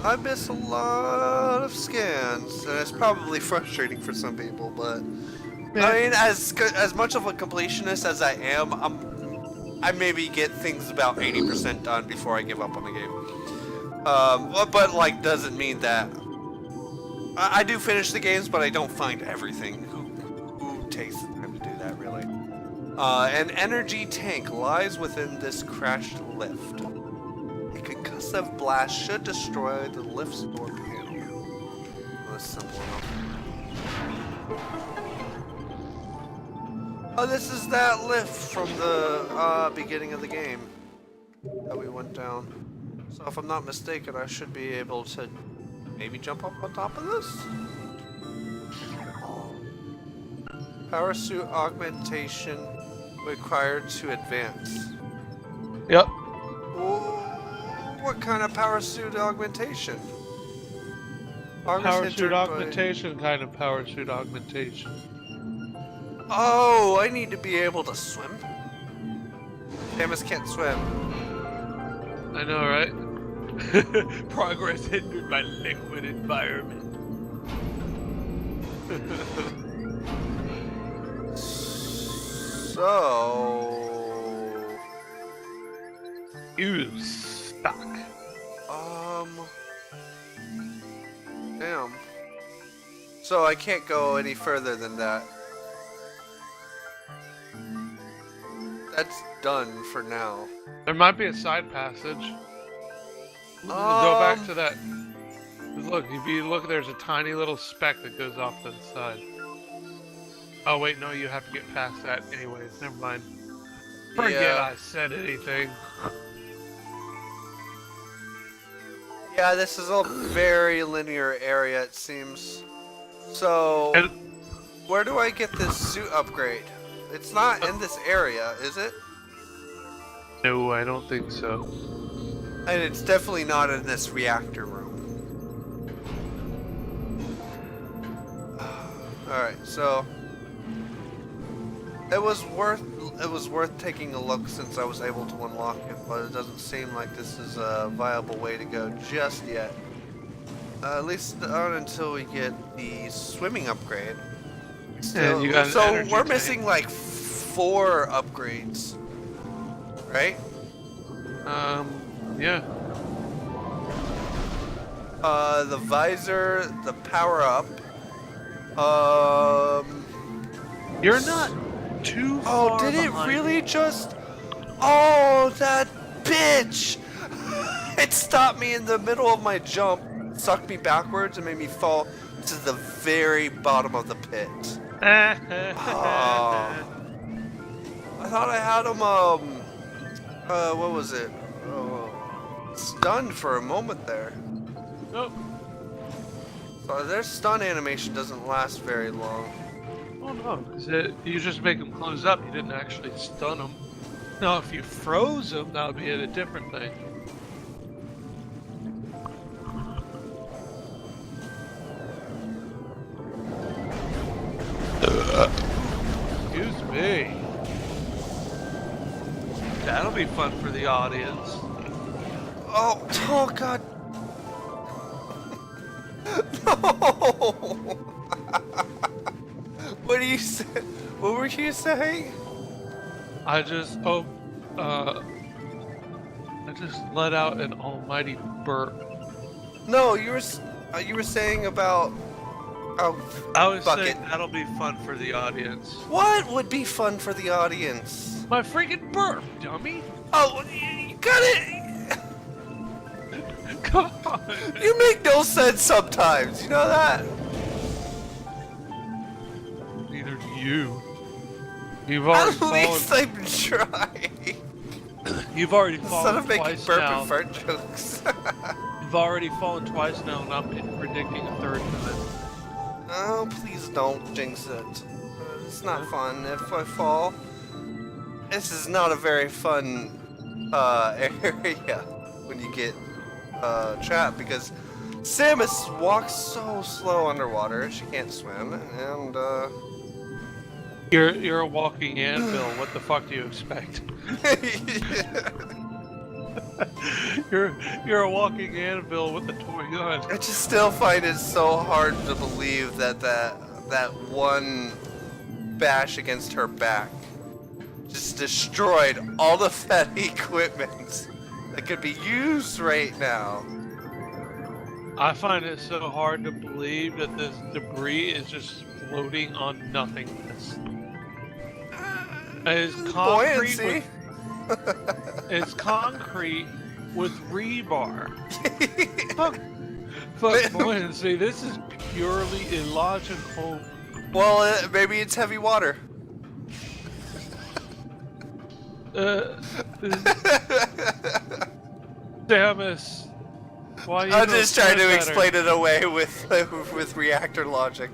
I miss a lot of scans, and it's probably frustrating for some people, but I mean, as much of a completionist as I am, I maybe get things about 80% done before I give up on the game. But like, doesn't mean that I do finish the games, but I don't find everything. Who takes the time to do that, really? An energy tank lies within this crashed lift. A concussive blast should destroy the lift's door panel. That's simple enough. Oh, this is that lift from the beginning of the game that we went down. So if I'm not mistaken, I should be able to maybe jump up on top of this? Power suit augmentation required to advance. Yep. What kind of power suit augmentation? Power suit augmentation kind of power suit augmentation. Oh, I need to be able to swim? Samus can't swim. I know, right? Progress hindered by liquid environment. So... You stuck. Damn. So I can't go any further than that. That's done for now. There might be a side passage. Go back to that. Look, if you look, there's a tiny little speck that goes off to the side. Oh wait, no, you have to get past that anyways. Never mind. Forget Yeah. I said anything. Yeah, this is a very linear area, it seems. So, And where do I get this suit upgrade? It's not in this area, is it? no, I don't think so. And it's definitely not in this reactor room. Alright, so it was worth taking a look since I was able to unlock it, but it doesn't seem like this is a viable way to go just yet. At least not until we get the swimming upgrade. And you got an so energy we're tank. missing like 4 upgrades, right? Yeah. The visor, the power up. You're not too Oh, far did it behind. really just? Oh, that bitch! It stopped me in the middle of my jump, sucked me backwards, and made me fall to the very bottom of the pit. Oh. I thought I had him, what was it? Oh, stunned for a moment there. Nope. So their stun animation doesn't last very long. Oh no, because you just make them close up. You didn't actually stun them. Now, if you froze them, that would be a different thing. Excuse me. That'll be fun for the audience. Oh, oh god. No. What do you say? What were you saying? I just hope, I I just let out an almighty burp. No, you were saying about. Oh, I was fuck saying it. that'll be fun for the audience. What would be fun for the audience? My freaking burp, dummy! Oh, you got it. Come on! You make no sense sometimes. You know that. Neither do you. You've At already fallen. least I'm trying. You've already Instead fallen of making twice burp now. and fart jokes. You've already fallen twice now, and I'm predicting a third time. Oh, please don't jinx it. It's not fun if I fall. This is not a very fun area when you get trapped because Samus walks so slow underwater. She can't swim, and You're a walking anvil. What the fuck do you expect? You're a walking anvil with a toy gun. I just still find it so hard to believe that one bash against her back just destroyed all the that equipment that could be used right now. I find it so hard to believe that this debris is just floating on nothingness. It's concrete Buoyancy. it's concrete with rebar. Fuck buoyancy, this is purely illogical. Well, maybe it's heavy water. Samus, why you I'm don't just trying swim to better? explain it away with reactor logic.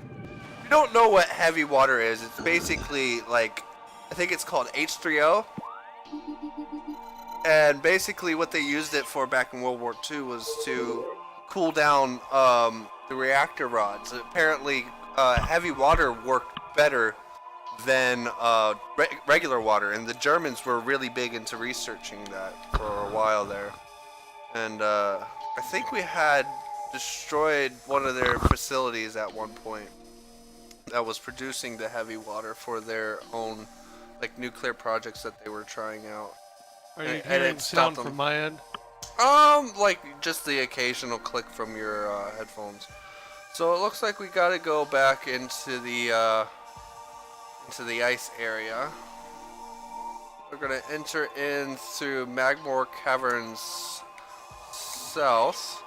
If you don't know what heavy water is, it's basically like, I think it's called H3O. And basically what they used it for back in World War II was to cool down the reactor rods. Apparently heavy water worked better than regular water, and the Germans were really big into researching that for a while there. And I think we had destroyed one of their facilities at one point that was producing the heavy water for their own like nuclear projects that they were trying out. Are you and hearing it stopped sound them. from my end? Like just the occasional click from your headphones. So it looks like we gotta go back into the ice area. We're gonna enter in through Magmore Caverns south.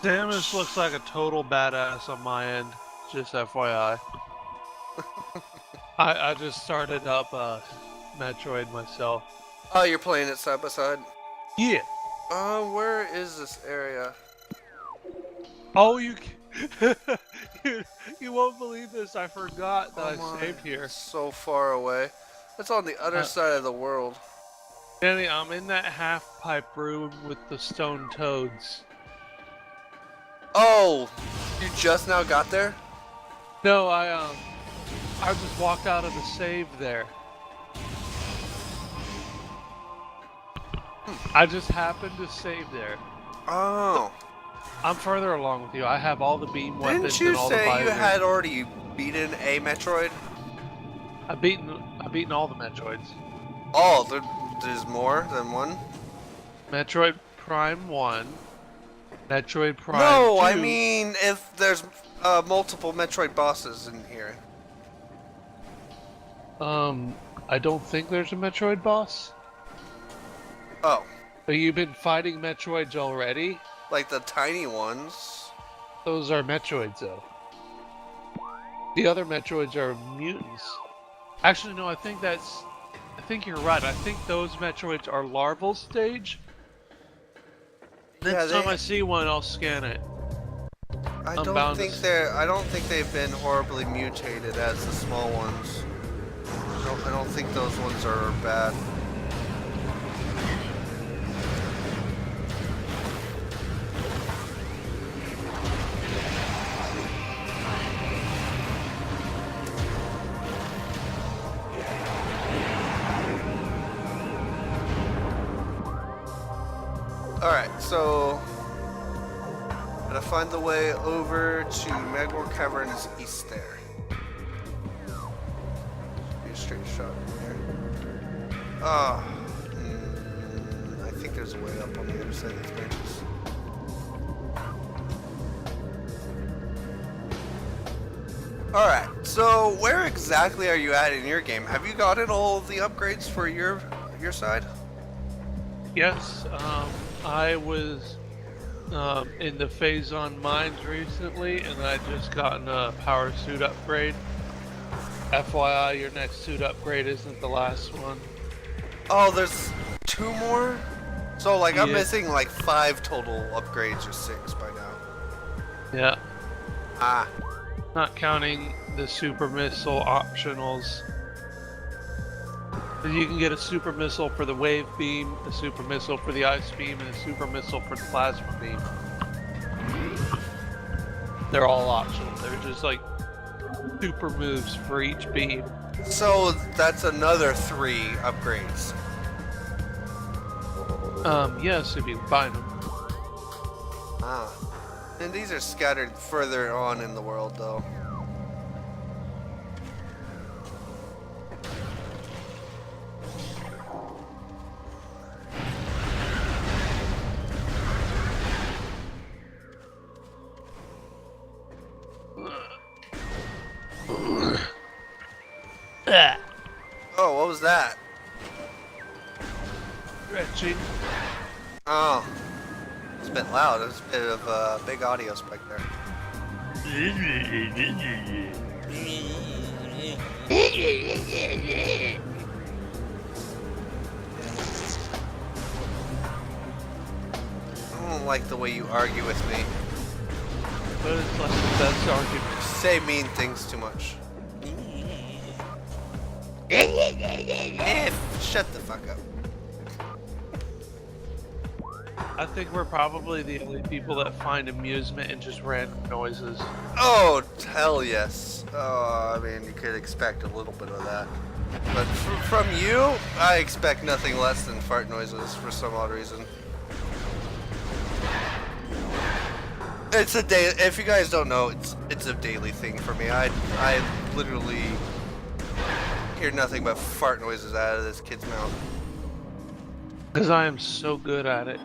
Samus looks like a total badass on my end, just FYI. I just started up Metroid myself. Oh, you're playing it side by side? Yeah. Where is this area? Oh, you you won't believe this. I forgot that Oh I saved here. It's so far away. It's on the other side of the world. Danny, I'm in that half-pipe room with the stone toads. Oh, you just now got there? No, I just walked out of the save there. I just happened to save there. Oh. I'm further along with you. I have all the beam weapons Didn't you and all the say you visors. had already beaten a Metroid? I've beaten all the Metroids. Oh, there's more than one? Metroid Prime 1, Metroid Prime 2. No, I mean if there's multiple Metroid bosses in here. I don't think there's a Metroid boss. Oh, But you've been fighting Metroids already? like the tiny ones. Those are Metroids, though. The other Metroids are mutants. Actually, no, I think you're right. I think those Metroids are larval stage. Yeah, Next time I see one, I'll scan it. I I'm don't bound think they've been horribly mutated as the small ones. I don't think those ones are bad. Alright, so gotta find the way over to Magmore Caverns east there. Be a straight shot from there. I think there's a way up on the other side of these benches. Alright, so where exactly are you at in your game? Have you gotten all of the upgrades for your side? Yes, I was in the Phazon mines recently, and I just gotten a power suit upgrade. FYI, your next suit upgrade isn't the last one. Oh, there's 2 more? So like I'm Yeah. missing like 5 total upgrades or 6 by now. Yeah, Ah, not counting the super missile optionals. You can get a super missile for the wave beam, a super missile for the ice beam, and a super missile for the plasma beam. They're all optional. They're just like super moves for each beam. so that's another 3 upgrades. Yes, if you can find them. Ah. And these are scattered further on in the world though. Oh, what was that? Stretching. Oh. It's a bit loud. There's a bit of a big audio spike there. I don't like the way you argue with me. But it's like the best argument. You say mean things too much. Shut the fuck up. I think we're probably the only people that find amusement in just random noises. Oh, hell yes. Oh, I mean, you could expect a little bit of that. But from you, I expect nothing less than fart noises for some odd reason. It's a day. If you guys don't know, it's a daily thing for me. I literally hear nothing but fart noises out of this kid's mouth. Because I am so good at it.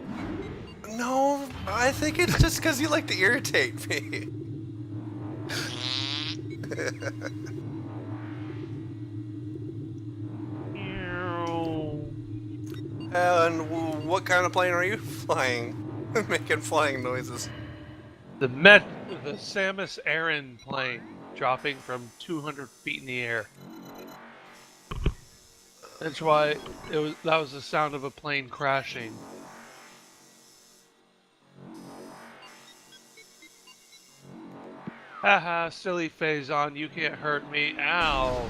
No, I think it's just because you like to irritate me. And what kind of plane are you flying? Making flying noises. The Samus Aran plane dropping from 200 feet in the air. That's why that was the sound of a plane crashing. Haha, silly Phazon, you can't hurt me. Ow.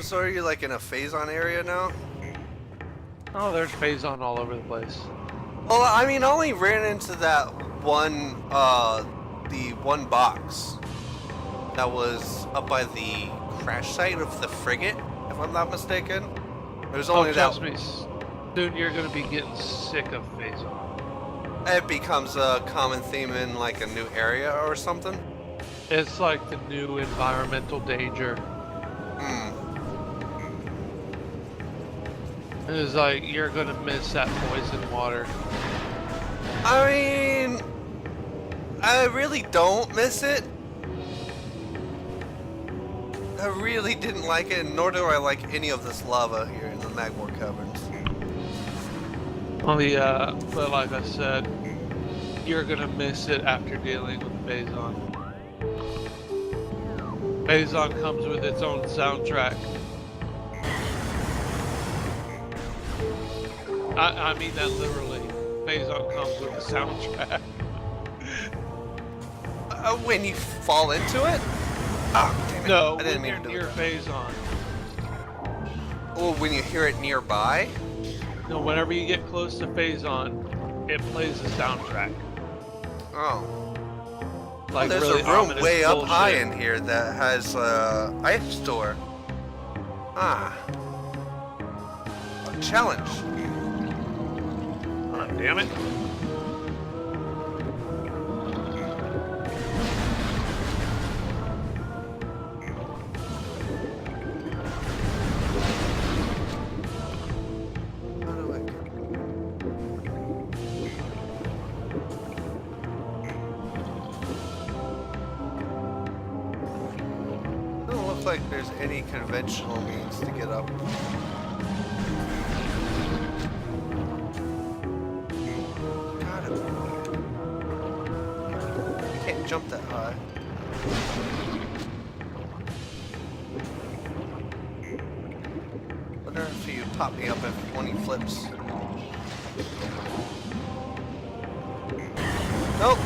So are you like in a Phazon area now? Oh, there's Phazon all over the place. Well, I mean, I only ran into that one, the one box that was up by the crash site of the frigate, if I'm not mistaken. There's only trust that. me, soon you're gonna be getting sick of Phazon. It becomes a common theme in like a new area or something. It's like the new environmental danger. Hmm. It's like you're gonna miss that poison water. I mean, I really don't miss it. I really didn't like it, nor do I like any of this lava here in the Magmore Caverns. Oh yeah, but like I said, you're gonna miss it after dealing with Phazon. Phazon comes with its own soundtrack. I mean that literally. Phazon comes with a soundtrack. When you fall into it? Oh, damn it. No, I didn't when mean you're to do near that. Phazon. Oh, when you hear it nearby? No, whenever you get close to Phazon, it plays the soundtrack. Oh. Like There's really a room ominous way up bullshit. high in here that has ice store. Ah. A challenge. Oh, damn it. like there's any conventional means to get up. Gotta be. You can't jump that high. Wonder if you pop me up when he flips. Nope.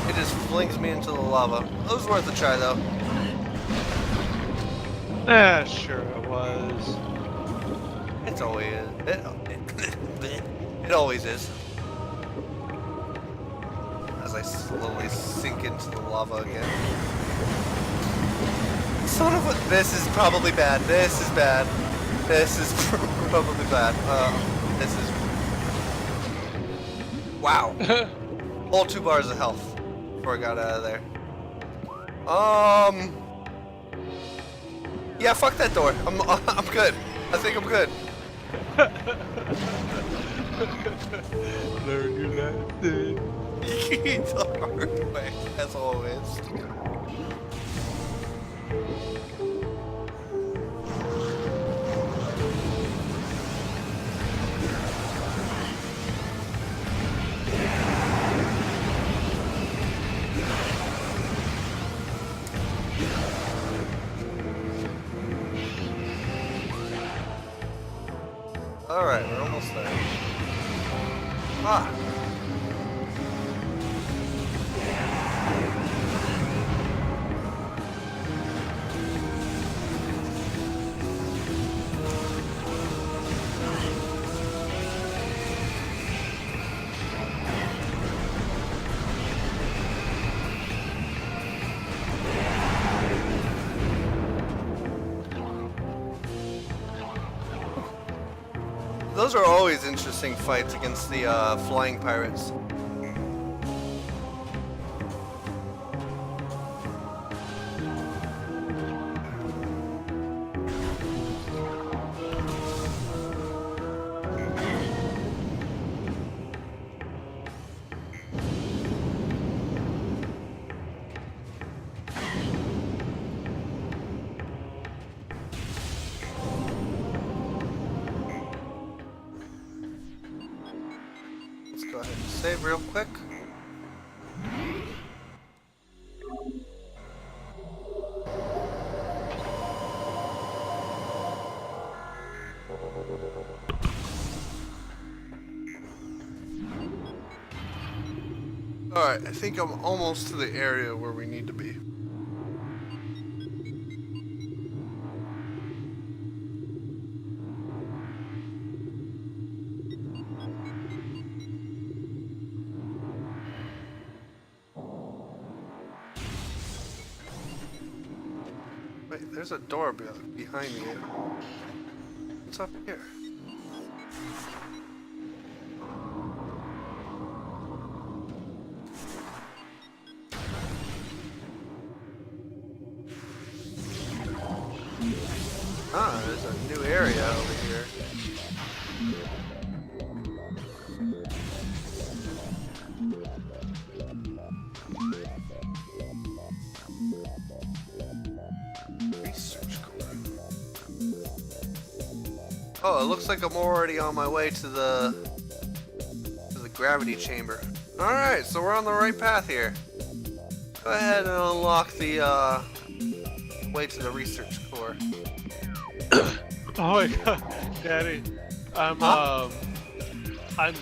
It just flings me into the lava. It was worth a try though. Sure it was. It's always it always is. As I slowly sink into the lava again. Son of a... This is probably bad. This is bad. This is probably bad. This is... Wow. Whole 2 bars of health before I got out of there. Yeah, fuck that door. I'm good. I think I'm good. Learn your lesson. The hard way, as always. Alright, we're almost there. Ah! Those are always interesting fights against the flying pirates. Let's go ahead and save real quick. Alright, I think I'm almost to the area where we need to be. Wait, there's a door behind me. What's up here? Ah, there's a new area over here. Research core. Oh, it looks like I'm already on my way to the gravity chamber. All right, so we're on the right path here. Go ahead and unlock the way to the research core. Oh my god, Daddy. I'm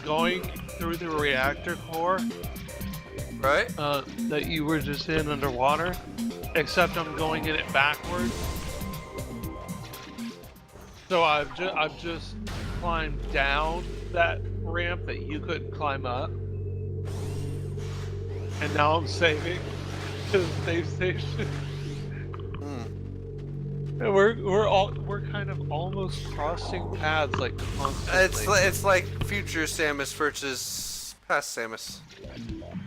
going through the reactor core Right? that you were just in underwater, except I'm going in it backwards. So I've just climbed down that ramp that you couldn't climb up, and now I'm saving to the save station. And we're kind of almost crossing paths like constantly. It's like future Samus versus past Samus.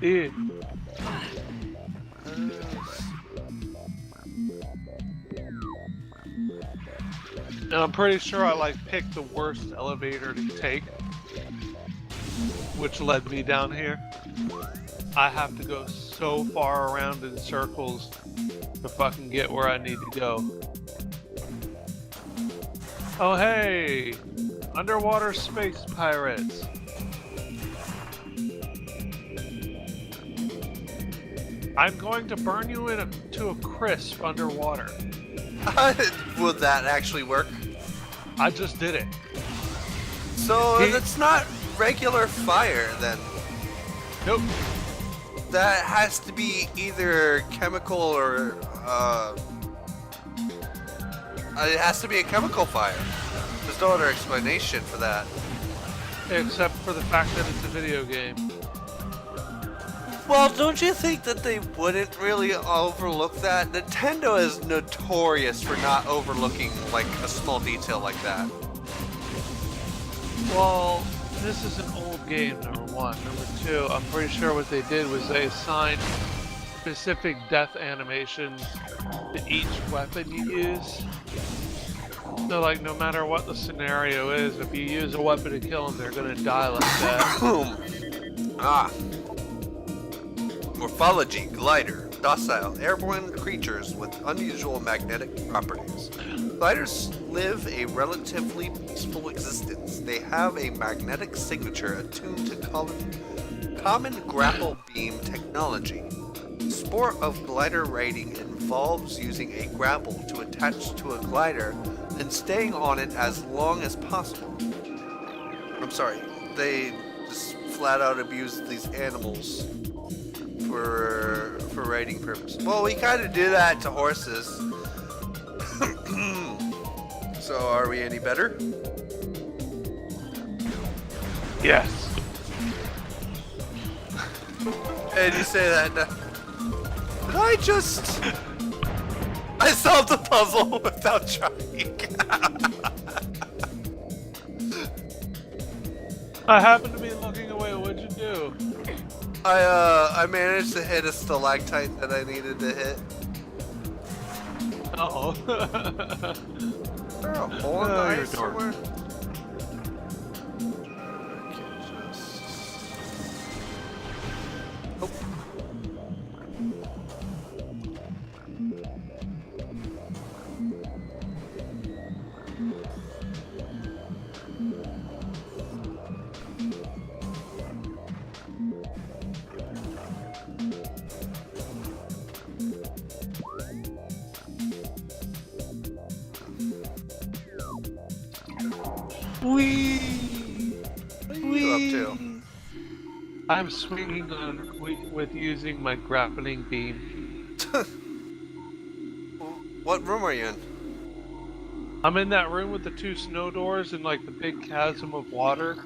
Yeah. And I'm pretty sure I like picked the worst elevator to take, which led me down here. I have to go so far around in circles to fucking get where I need to go. Oh hey! Underwater space pirates. I'm going to burn you to a crisp underwater. Would that actually work? I just did it. So that's not regular fire then. Nope. That has to be either chemical or it has to be a chemical fire. There's no other explanation for that. Except for the fact that it's a video game. Well, don't you think that they wouldn't really overlook that? Nintendo is notorious for not overlooking like a small detail like that. Well, this is an old game, number one. Number two, I'm pretty sure what they did was they assigned specific death animations to each weapon you use. So, like, no matter what the scenario is, if you use a weapon to kill them, they're gonna die like that. Ah. Morphology, glider, docile, airborne creatures with unusual magnetic properties. Gliders live a relatively peaceful existence. They have a magnetic signature attuned to common grapple beam technology. The sport of glider riding involves using a grapple to attach to a glider and staying on it as long as possible. I'm sorry, they just flat out abuse these animals for riding purposes. Well, we kind of do that to horses. So, are we any better? Yes. Hey, did you say that? Did I just... I solved the puzzle without trying. I happen to be looking away. What'd you do? I managed to hit a stalactite that I needed to hit. Uh-oh. Is there a hole in the Oh, you're ice dark. somewhere? Oh. Whee! What are you up to? I'm swinging on with using my grappling beam. What room are you in? I'm in that room with the two snow doors and like the big chasm of water.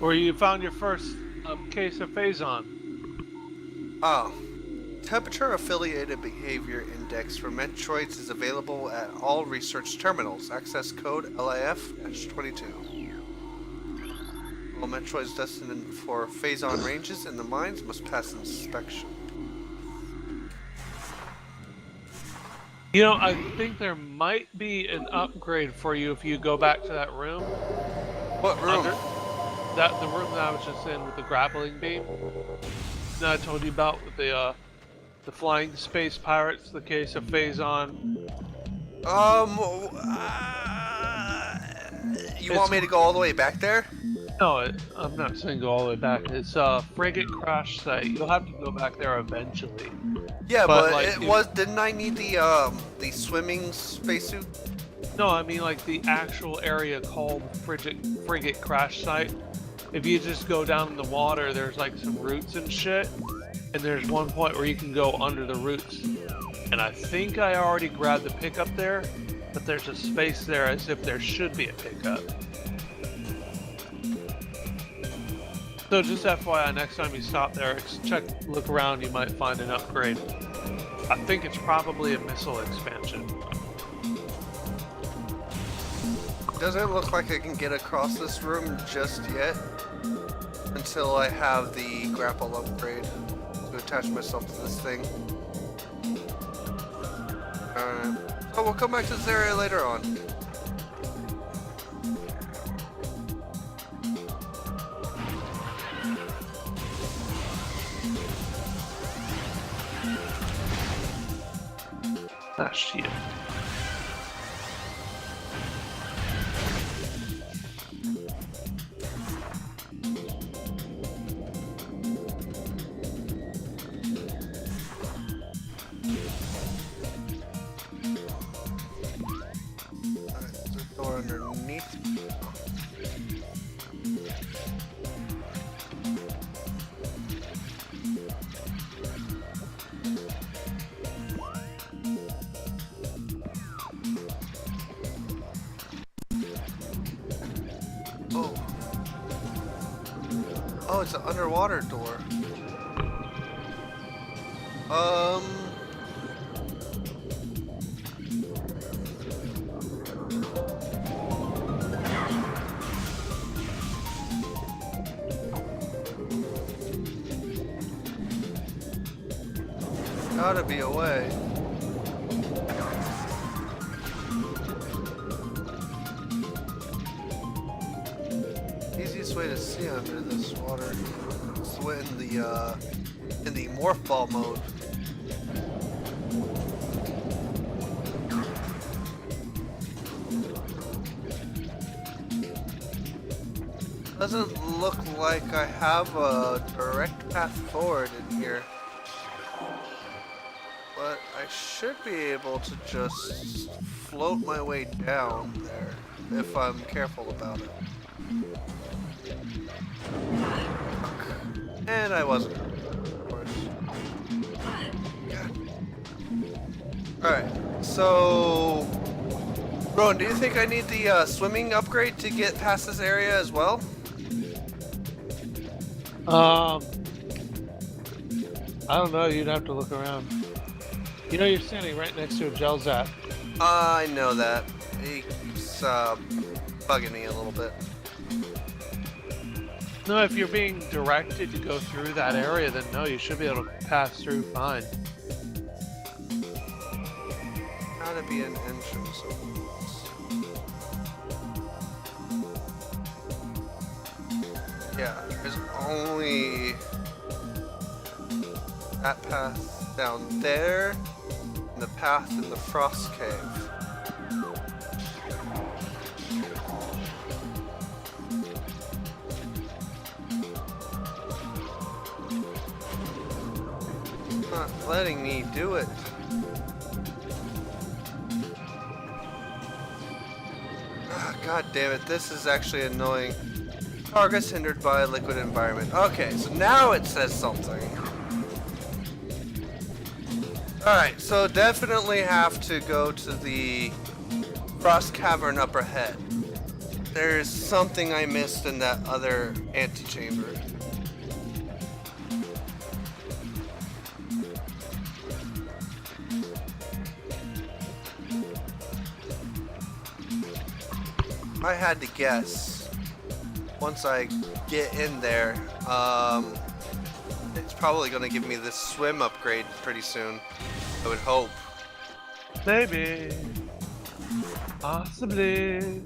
Where you found your first case of Phazon. Oh. Temperature Affiliated Behavior Index for Metroids is available at all research terminals. Access code LIF-22. All Metroids destined for Phazon ranges in the mines must pass inspection. You know, I think there might be an upgrade for you if you go back to that room. What room? The room that I was just in with the grappling beam. That I told you about with the flying space pirates, the case of Phazon. You want me to go all the way back there? No, I'm not saying go all the way back. It's a frigate crash site. You'll have to go back there eventually. Yeah, but like, it was. Didn't I need the swimming spacesuit? No, I mean like the actual area called frigate crash site. If you just go down in the water, there's like some roots and shit. And there's one point where you can go under the roots. And I think I already grabbed the pickup there, but there's a space there as if there should be a pickup. So just FYI, next time you stop there, look around, you might find an upgrade. I think it's probably a missile expansion. Doesn't look like I can get across this room just yet. Until I have the grapple upgrade to attach myself to this thing. Alright. Oh, we'll come back to this area later on. Ah, shit. need. Oh. Oh, it's an underwater door. Gotta be a way. Easiest way to see under this water is in the morph ball mode. Doesn't look like I have a direct path forward in here. But I should be able to just float my way down there if I'm careful about it. And I wasn't, of course. Alright, so Rowan, do you think I need the swimming upgrade to get past this area as well? I don't know. You'd have to look around. You know, you're standing right next to a gel zap. I know that. He's bugging me a little bit. No, if you're being directed to go through that area, then no, you should be able to pass through fine. Gotta be an entrance. Yeah, there's only that path down there, and the path in the frost cave. Not letting me do it. Ah, God damn it, this is actually annoying. Progress hindered by liquid environment. Okay, so now it says something. Alright, so definitely have to go to the frost cavern up ahead. There's something I missed in that other antechamber. I had to guess. Once I get in there, it's probably going to give me this swim upgrade pretty soon. I would hope. Maybe. Possibly.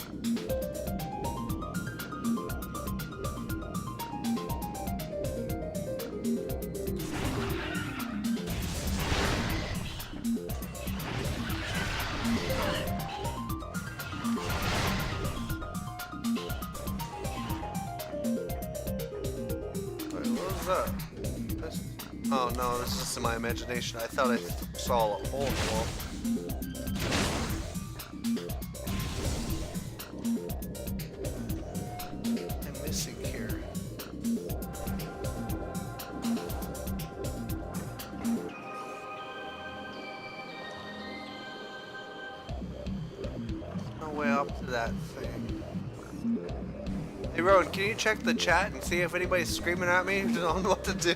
Oh no, this is just in my imagination. I thought I saw a hole in the wall. I'm missing here. No way up to that thing. Hey Rowan, can you check the chat and see if anybody's screaming at me and don't know what to do?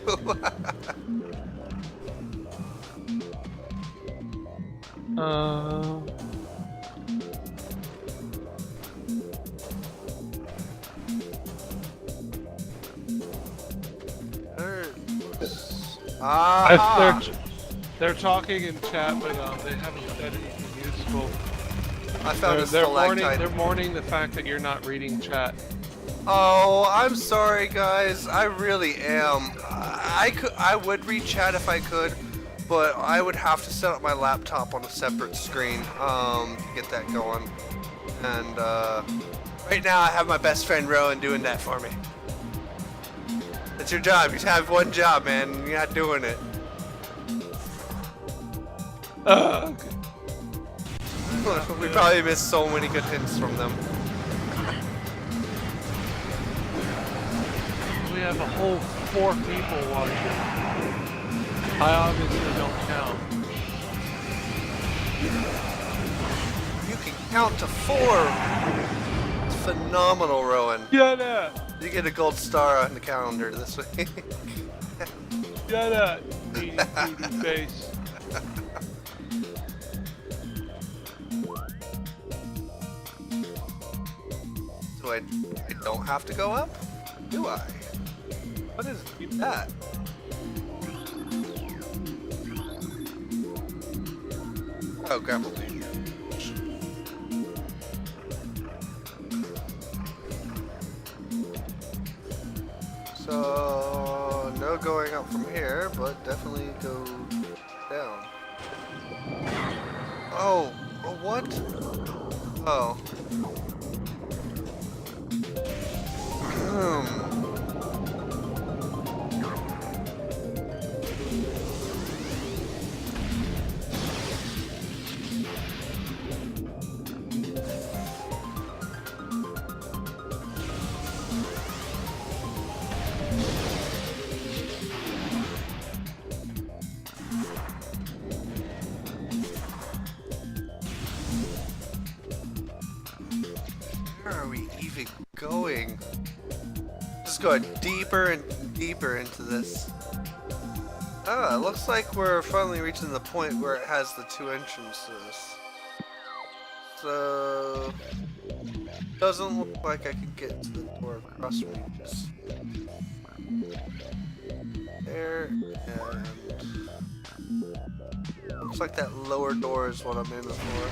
They're talking in chat, but they haven't said anything useful. I found a stalactite. They're mourning the fact that you're not reading chat. Oh, I'm sorry, guys. I really am. I would read chat if I could, but I would have to set up my laptop on a separate screen to get that going. And right now, I have my best friend Rowan doing that for me. That's your job. You have one job, man. You're not doing it. Okay. We probably missed so many good hints from them. have a whole 4 people watching. I obviously don't count. You can count to 4. It's phenomenal, Rowan. Get it! You get a gold star on the calendar this week. Get it! Meaty doo-doo face. So I don't have to go up? Do I? What is that? Oh, grapple me. So, no going up from here, but definitely go down. Oh, what? Oh. Where are we even going? Just going deeper and deeper into this. Ah, it looks like we're finally reaching the point where it has the 2 entrances. So, doesn't look like I can get to the door across me. Just there, and looks like that lower door is what I'm aiming for.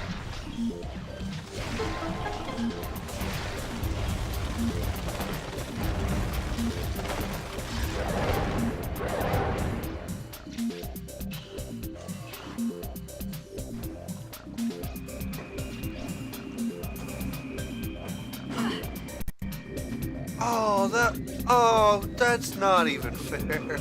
Oh, that's not even fair.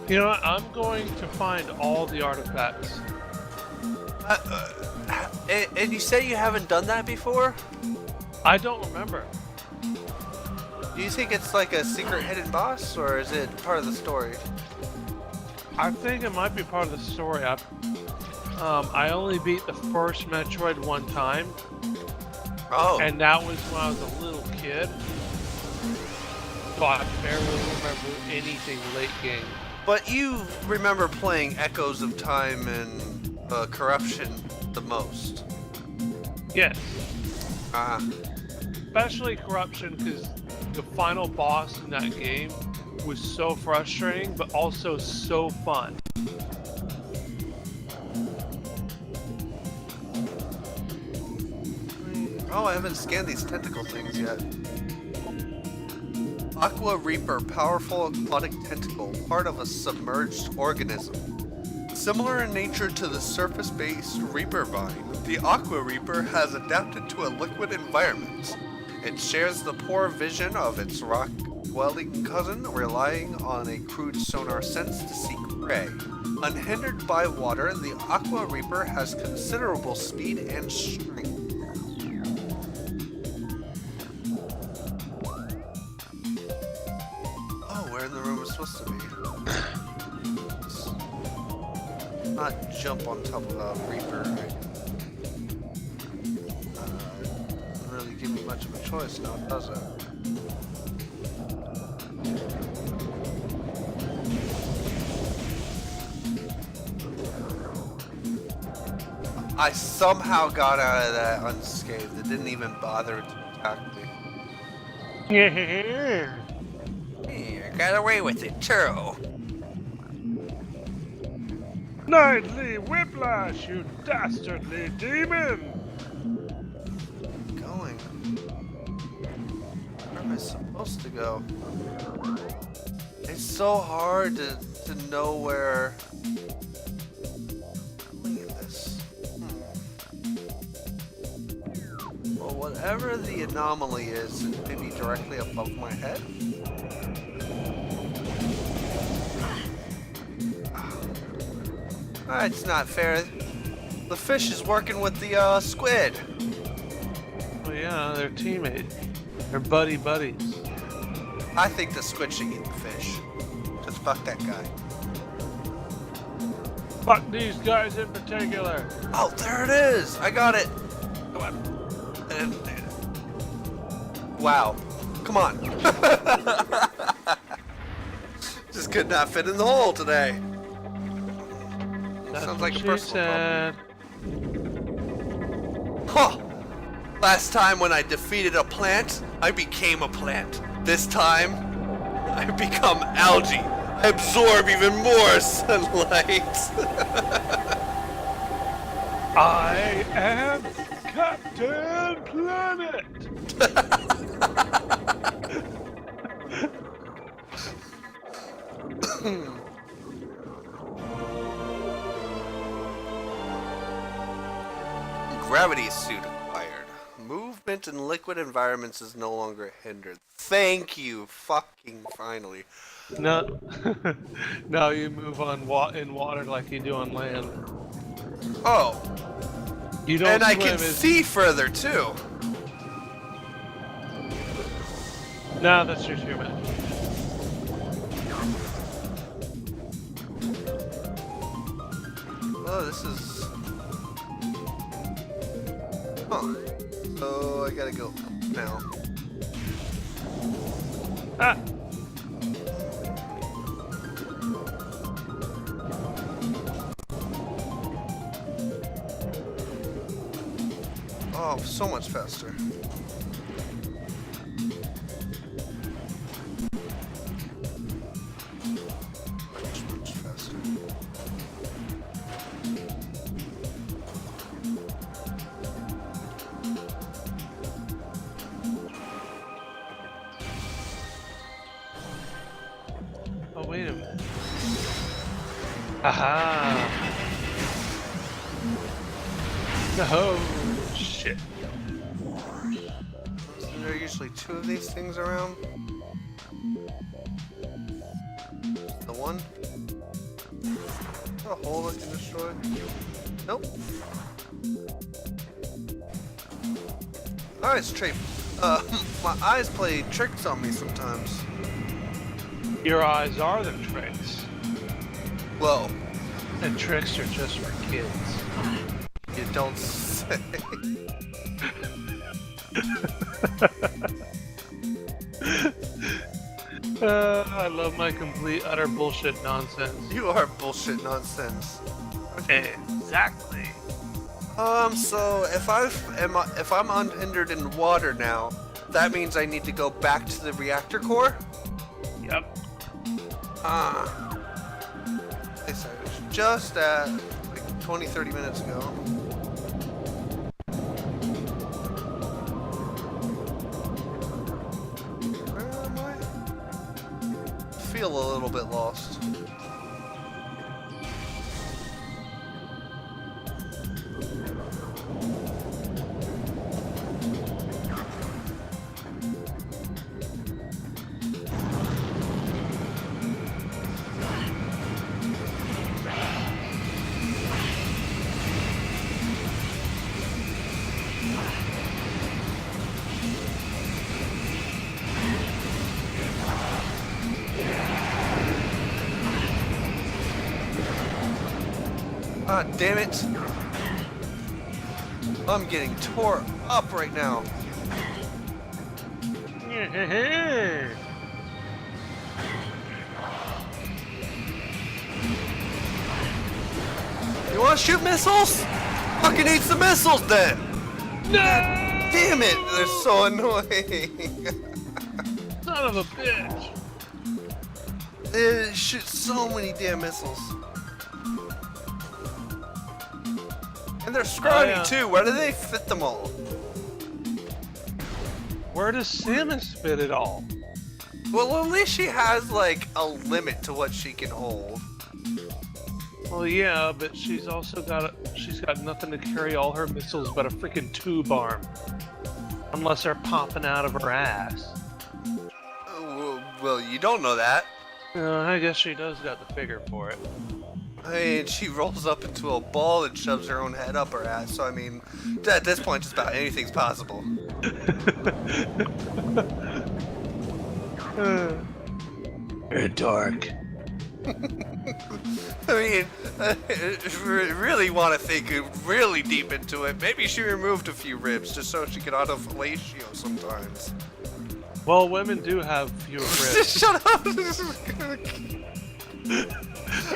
You know what? I'm going to find all the artifacts. And you say you haven't done that before? I don't remember. Do you think it's like a secret hidden boss, or is it part of the story? I think it might be part of the story. I only beat the first Metroid one time. Oh. And that was when I was a little kid. So I barely remember anything late game. But you remember playing Echoes of Time and Corruption the most. Yes. Uh-huh. Especially Corruption, because the final boss in that game was so frustrating, but also so fun. Oh, I haven't scanned these tentacle things yet. Aqua Reaper, powerful aquatic tentacle, part of a submerged organism. Similar in nature to the surface-based Reaper vine, the Aqua Reaper has adapted to a liquid environment. It shares the poor vision of its rock-dwelling cousin, relying on a crude sonar sense to seek prey. Unhindered by water, the Aqua Reaper has considerable speed and strength. Oh, we're in the room we're supposed to be. Not jump on top of a Reaper. Doesn't really give me much of a choice now, does it? I somehow got out of that unscathed. It didn't even bother to attack me. Hey, I got away with it too. Nightly whiplash, you dastardly demon! Going. Where am I supposed to go? It's so hard to know where. Look at this. Well, whatever the anomaly is, it may be directly above my head. It's not fair. The fish is working with the squid. Oh yeah, they're teammates. They're buddies. I think the squid should eat the fish. Just fuck that guy. Fuck these guys in particular. Oh, there it is! I got it! Come on. Wow. Come on. Just could not fit in the hole today. That's Sounds what like a she personal said. problem. Huh! Last time when I defeated a plant, I became a plant. This time, I become algae. I absorb even more sunlight. I am Captain Planet. Gravity suit acquired. Movement in liquid environments is no longer hindered. Thank you, fucking finally. No, now you move on in water like you do on land. Oh, You don't and I swim can as- see further too. No, that's just human. Oh, this is... Huh. So I gotta go up now. Ah! Oh, so much faster. Much faster. Oh, wait a minute. Aha! Oh, shit. Isn't there usually two of these things around? The one? A hole that can destroy? Nope. Alright, straight. My eyes play tricks on me sometimes. Your eyes are the tricks. Whoa, And tricks are just for kids. you don't say. I love my complete utter bullshit nonsense. You are bullshit nonsense. Exactly. So if I'm unhindered in water now, that means I need to go back to the reactor core? Yep. They said it was just at like 20-30 minutes ago. Where am I? Feel a little bit lost. Ah, damn it. I'm getting tore up right now. You wanna shoot missiles? Fucking eat some missiles then! No! Damn it, they're so annoying. Son of a bitch! They shoot so many damn missiles. And they're scrawny too, where do they fit them all? Where does Samus fit it all? Well, at least she has like a limit to what she can hold. Well, yeah, but she's also she's got nothing to carry all her missiles but a freaking tube arm. Unless they're popping out of her ass. Well, you don't know that. I guess she does got the figure for it. I mean, she rolls up into a ball and shoves her own head up her ass. So I mean, at this point, just about anything's possible. You're dark. I mean, if we really want to think really deep into it, maybe she removed a few ribs just so she could auto fellatio sometimes. Well, women do have fewer ribs. Shut up!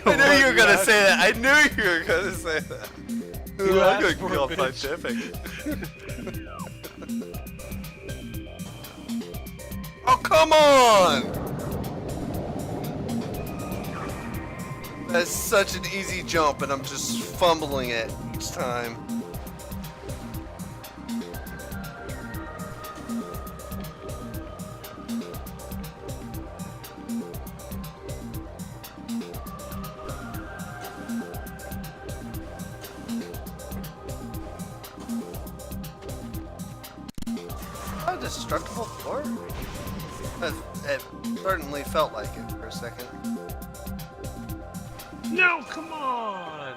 I knew you were gonna say that. I knew you were gonna say that. You I'm asked gonna for go it, bitch. scientific. Oh, come on! That's such an easy jump, and I'm just fumbling it each time. A destructible floor? It certainly felt like it for a second. No, come on!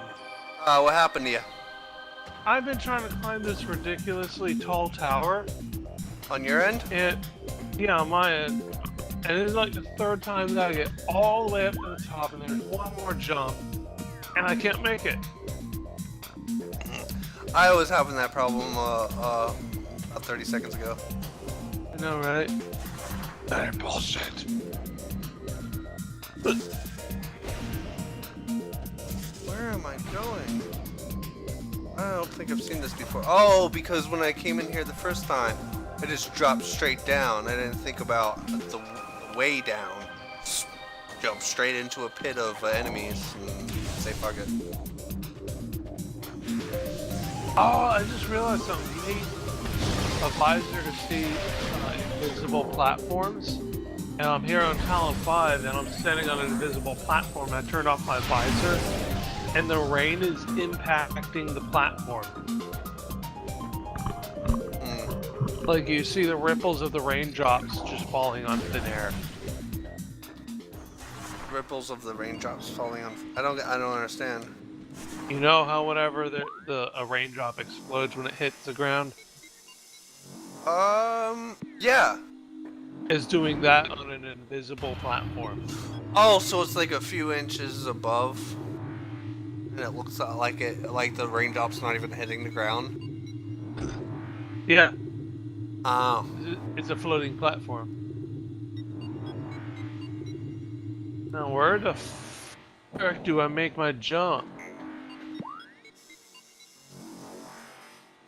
What happened to you? I've been trying to climb this ridiculously tall tower, On your end? and yeah, on my end, and it's like the third time that I get all the way up to the top, and there's one more jump, and I can't make it. I was having that problem about 30 seconds ago. I know, right? That bullshit. Where am I going? I don't think I've seen this before. Oh, because when I came in here the first time, I just dropped straight down. I didn't think about the way down. Just jump straight into a pit of enemies and say fuck it. Oh, I just realized something. You need a visor to see invisible platforms. And I'm here on Talon 5, and I'm standing on an invisible platform. I turned off my visor, and the rain is impacting the platform. Like, you see the ripples of the raindrops just falling on thin air. Ripples of the raindrops falling on. I don't understand. You know how whenever a raindrop explodes when it hits the ground? Yeah. It's doing that on an invisible platform. Oh, so it's like a few inches above, and it looks like the raindrops not even hitting the ground. Yeah, Oh. it's a floating platform. Now where the frick do I make my jump?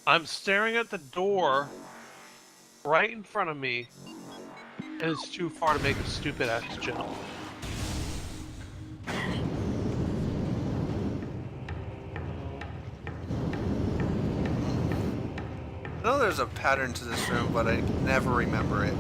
I'm staring at the door right in front of me, and it's too far to make a stupid ass jump. I know there's a pattern to this room, but I never remember it.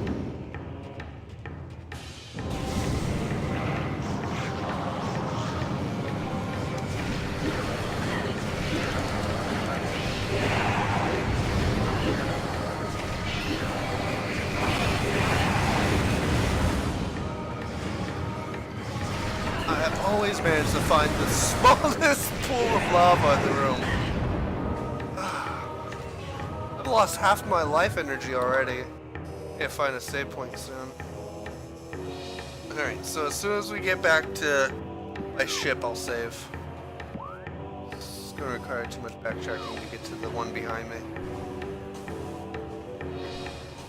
I always manage to find the smallest pool of lava in the room. I've lost half my life energy already. Can't find a save point soon. Alright, so as soon as we get back to my ship, I'll save. It's gonna require too much backtracking to get to the one behind me.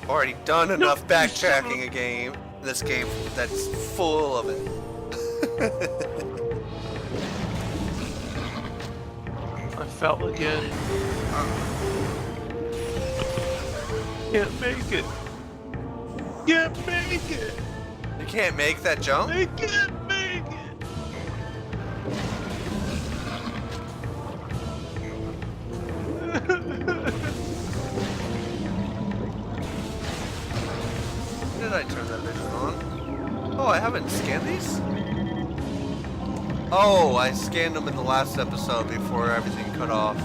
Already done enough backtracking in this game that's full of it. I fell again. Can't make it. Can't make it. You can't make that jump? I can't make it. When did I turn that vision on? Oh, I haven't scanned these? Oh, I scanned them in the last episode before everything cut off.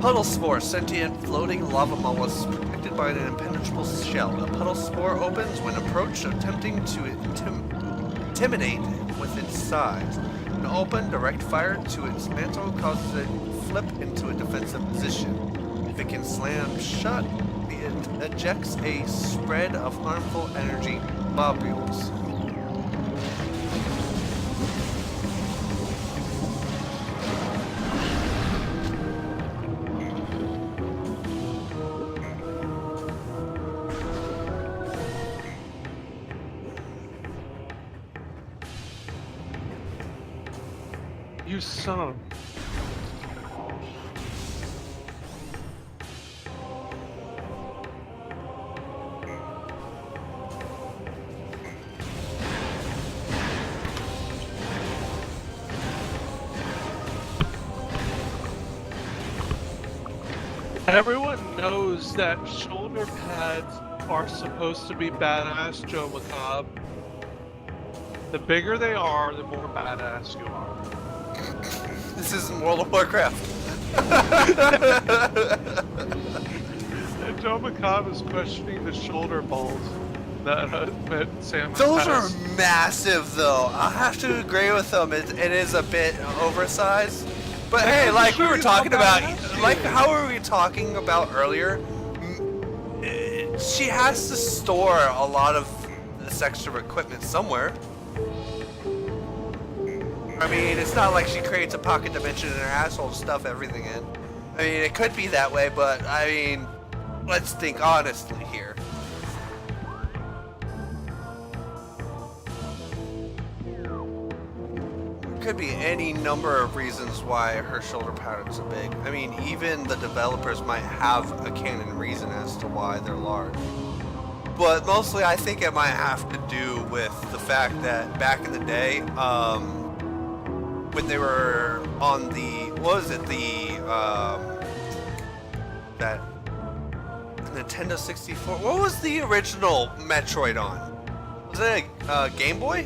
Puddle spore, sentient floating lava mollusk protected by an impenetrable shell. A puddle spore opens when approached, attempting to intimidate with its size. When open, direct fire to its mantle causes it to flip into a defensive position. If it can slam shut, it ejects a spread of harmful energy globules. You son of... Everyone knows that shoulder pads are supposed to be badass, Joe Macabre. The bigger they are, the more badass you are. This isn't World of Warcraft. And Joe Macabre is questioning the shoulder balls that Sam Those has. are massive, though. I have to agree with them. It is a bit oversized. But hey, like we were talking about, like how were we talking about earlier? She has to store a lot of this extra equipment somewhere. I mean, it's not like she creates a pocket dimension in her asshole to stuff everything in. I mean, it could be that way, but I mean, let's think honestly here. Could be any number of reasons why her shoulder patterns are big. I mean, even the developers might have a canon reason as to why they're large. But mostly I think it might have to do with the fact that back in the day, when they were on the, what was it, that Nintendo 64, what was the original Metroid on? Was it a Game Boy?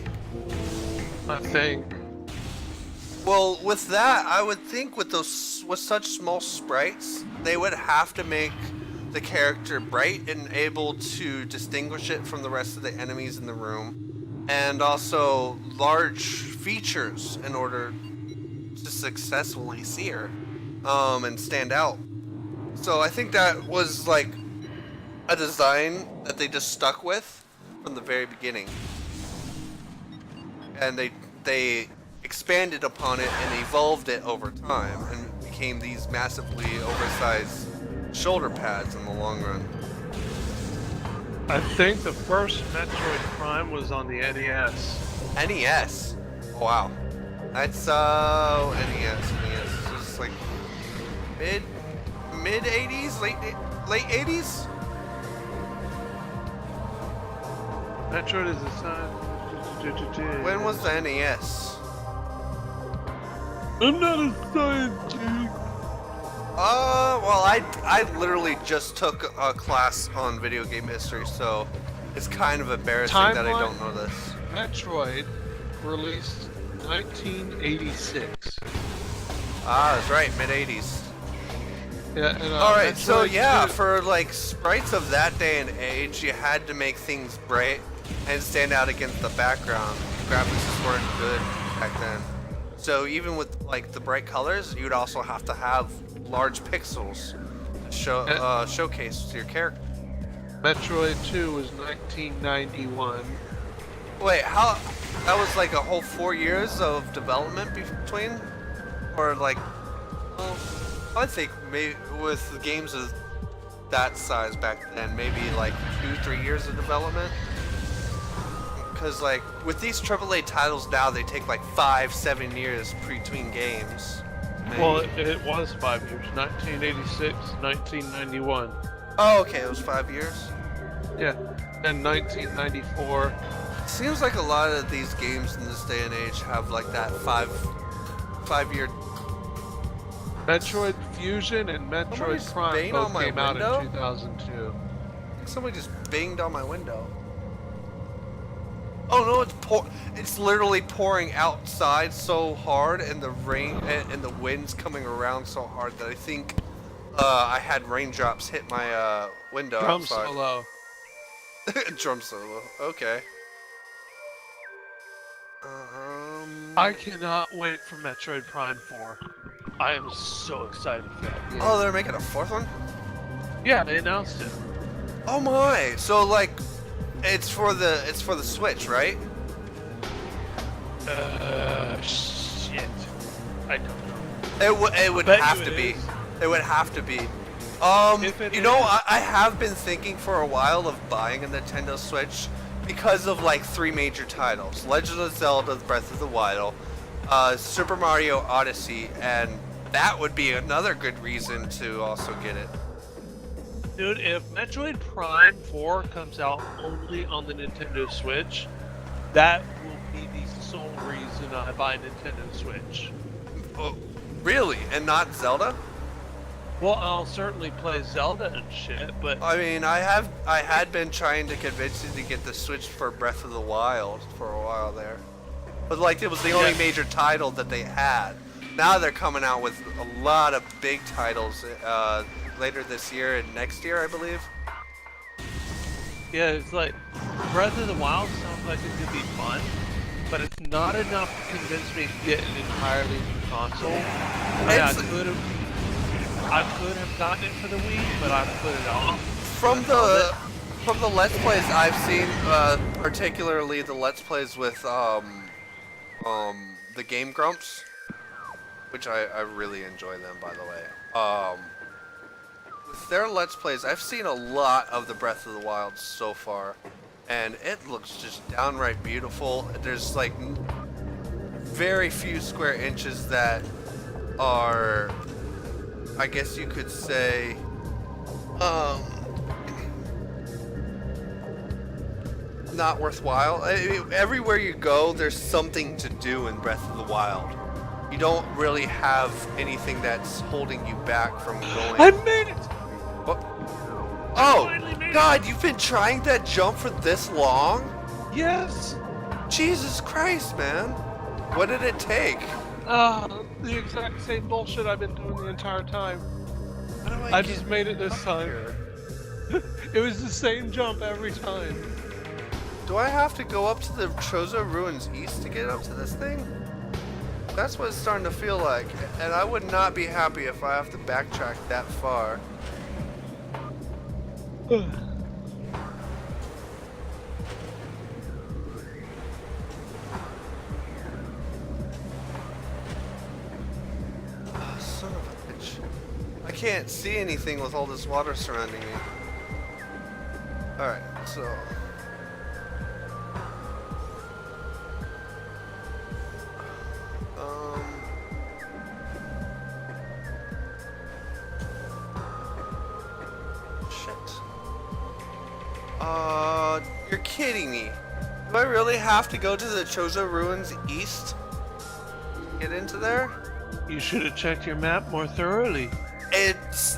I think. Well, with that, I would think with such small sprites, they would have to make the character bright and able to distinguish it from the rest of the enemies in the room, and also large features in order to successfully see her, and stand out. So I think that was like a design that they just stuck with from the very beginning, and they expanded upon it and evolved it over time and became these massively oversized shoulder pads in the long run. I think the first Metroid Prime was on the NES. NES. Oh, wow. That's NES. It's just like mid 80s, late 80s. Metroid is the sign. When was the NES? I'm not a scientist. Well, I literally just took a class on video game history, so it's kind of embarrassing that I don't know this. Metroid released 1986. Ah, that's right, mid 80s. Yeah, and, All right, so Metroid yeah, 2 for like sprites of that day and age, you had to make things bright and stand out against the background. Graphics weren't good back then. So even with like the bright colors, you'd also have to have large pixels to showcase to your character. Metroid 2 was 1991. Wait, how? That was like a whole 4 years of development between, or like? Well, I think maybe with the games of that size back then, maybe like 2-3 years of development. Because like with these AAA titles now, they take like 5-7 years between games. Maybe. Well, it was 5 years. 1986, 1991. Oh, okay, it was 5 years. Yeah, and 1994. Seems like a lot of these games in this day and age have like that five-year. Metroid Fusion and Metroid Prime banged on both my came out window? in 2002. Somebody just banged on my window. Oh no, it's literally pouring outside so hard, and the rain and the wind's coming around so hard that I think I had raindrops hit my window Drum outside. solo. Drum solo. Okay. I cannot wait for Metroid Prime 4. I am so excited for that game. Oh, they're making a fourth one? Yeah, they announced it. Oh my! So like, it's for the Switch, right? Shit. I don't know. It would bet have you to it be. is. It would have to be. If it You know, is- I have been thinking for a while of buying a Nintendo Switch because of like 3 major titles: Legend of Zelda: Breath of the Wild, Super Mario Odyssey, and that would be another good reason to also get it. Dude, if Metroid Prime 4 comes out only on the Nintendo Switch, that will be the sole reason I buy a Nintendo Switch. Oh, really? And not Zelda? Well, I'll certainly play Zelda and shit, but I mean, I had been trying to convince you to get the Switch for Breath of the Wild for a while there, but like it was the only Yeah. major title that they had. Now they're coming out with a lot of big titles later this year and next year, I believe. yeah, it's like Breath of the Wild sounds like it could be fun, but it's not enough to convince me to get an entirely new console. It's- I could have gotten it for the Wii, but I put it off. From the Let's Plays I've seen, particularly the Let's Plays with the Game Grumps, which I really enjoy them, by the way. With their Let's Plays, I've seen a lot of the Breath of the Wild so far, and it looks just downright beautiful. There's like very few square inches that are, I guess you could say, not worthwhile. Everywhere you go, there's something to do in Breath of the Wild. You don't really have anything that's holding you back from going. I made it! Oh, finally made it. God, you've been trying that jump for this long? Yes! Jesus Christ, man. What did it take? The exact same bullshit I've been doing the entire time. How do I get just made it this up time. here? It was the same jump every time. Do I have to go up to the Chozo Ruins East to get up to this thing? That's what it's starting to feel like, and I would not be happy if I have to backtrack that far. Oh, son of a bitch. I can't see anything with all this water surrounding me. Alright, so... Shit. You're kidding me. Do I really have to go to the Chozo Ruins East? Get into there? You should have checked your map more thoroughly. It's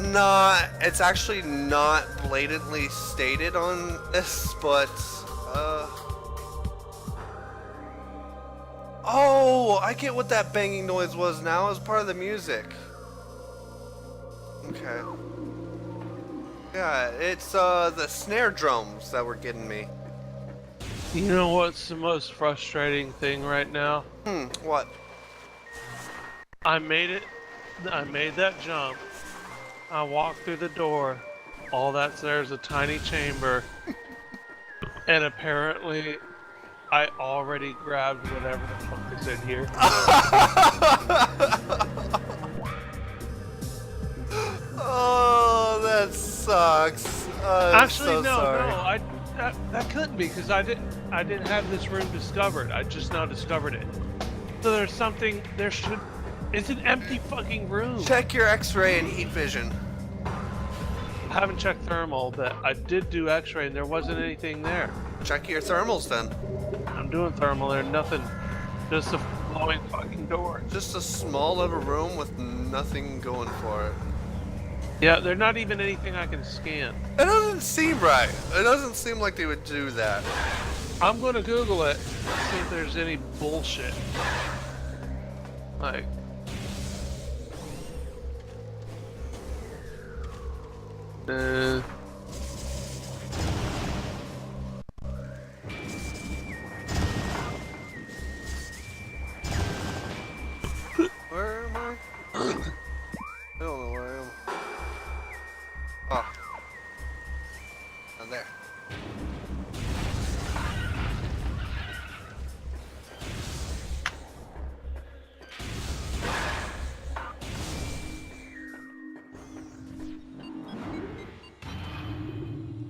actually not blatantly stated on this, but, oh, I get what that banging noise was now as part of the music. Okay. Yeah, it's, the snare drums that were getting me. You know what's the most frustrating thing right now? What? I made it. I made that jump. I walked through the door. All that's there is a tiny chamber. And apparently, I already grabbed whatever the fuck is in here. Oh, that sucks. I'm Actually, so no, sorry. no. That couldn't be because I didn't have this room discovered. I just now discovered it. So there's something. It's an empty fucking room. Check your X-ray and heat vision. I haven't checked thermal, but I did do X-ray and there wasn't anything there. Check your thermals then. I'm doing thermal there, nothing. Just a glowing fucking door. Just a small little room with nothing going for it. Yeah, there's not even anything I can scan. It doesn't seem right. It doesn't seem like they would do that. I'm gonna Google it, see if there's any bullshit. Like...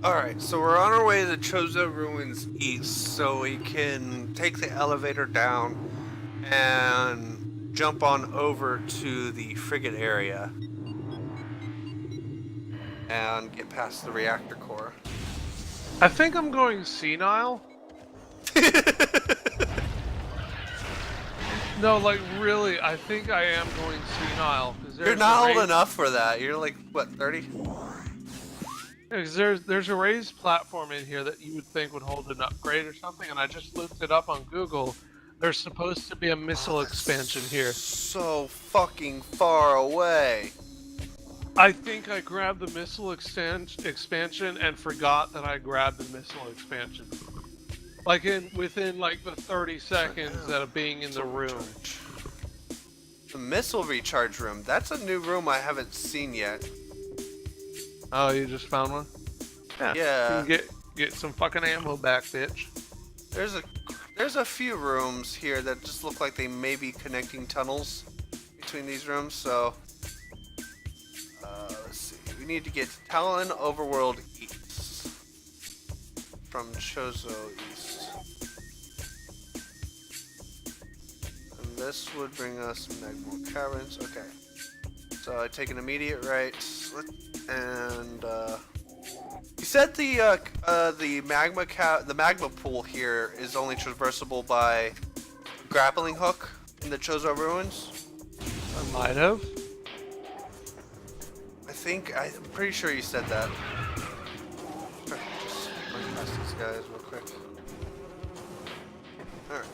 Alright, so we're on our way to the Chozo Ruins East, so we can take the elevator down and jump on over to the frigate area and get past the reactor core. I think I'm going senile. No, like really, I think I am going senile. You're not old enough for that. You're like, what, 30? Because there's a raised platform in here that you would think would hold an upgrade or something, and I just looked it up on Google. There's supposed to be a missile expansion here. So fucking far away. I think I grabbed the missile expansion and forgot that I grabbed the missile expansion. Like within like the 30 seconds of being in the room. The missile recharge room. That's a new room I haven't seen yet. Oh, you just found one? Yeah. You can get some fucking ammo back, bitch. There's a few rooms here that just look like they may be connecting tunnels between these rooms, so let's see. We need to get to Talon Overworld East from Chozo East. And this would bring us Magma Caverns. Okay. So I take an immediate right, and you said the magma pool here is only traversable by grappling hook in the Chozo Ruins. I might have. I'm pretty sure you said that. Okay, just run past these guys real quick. All right.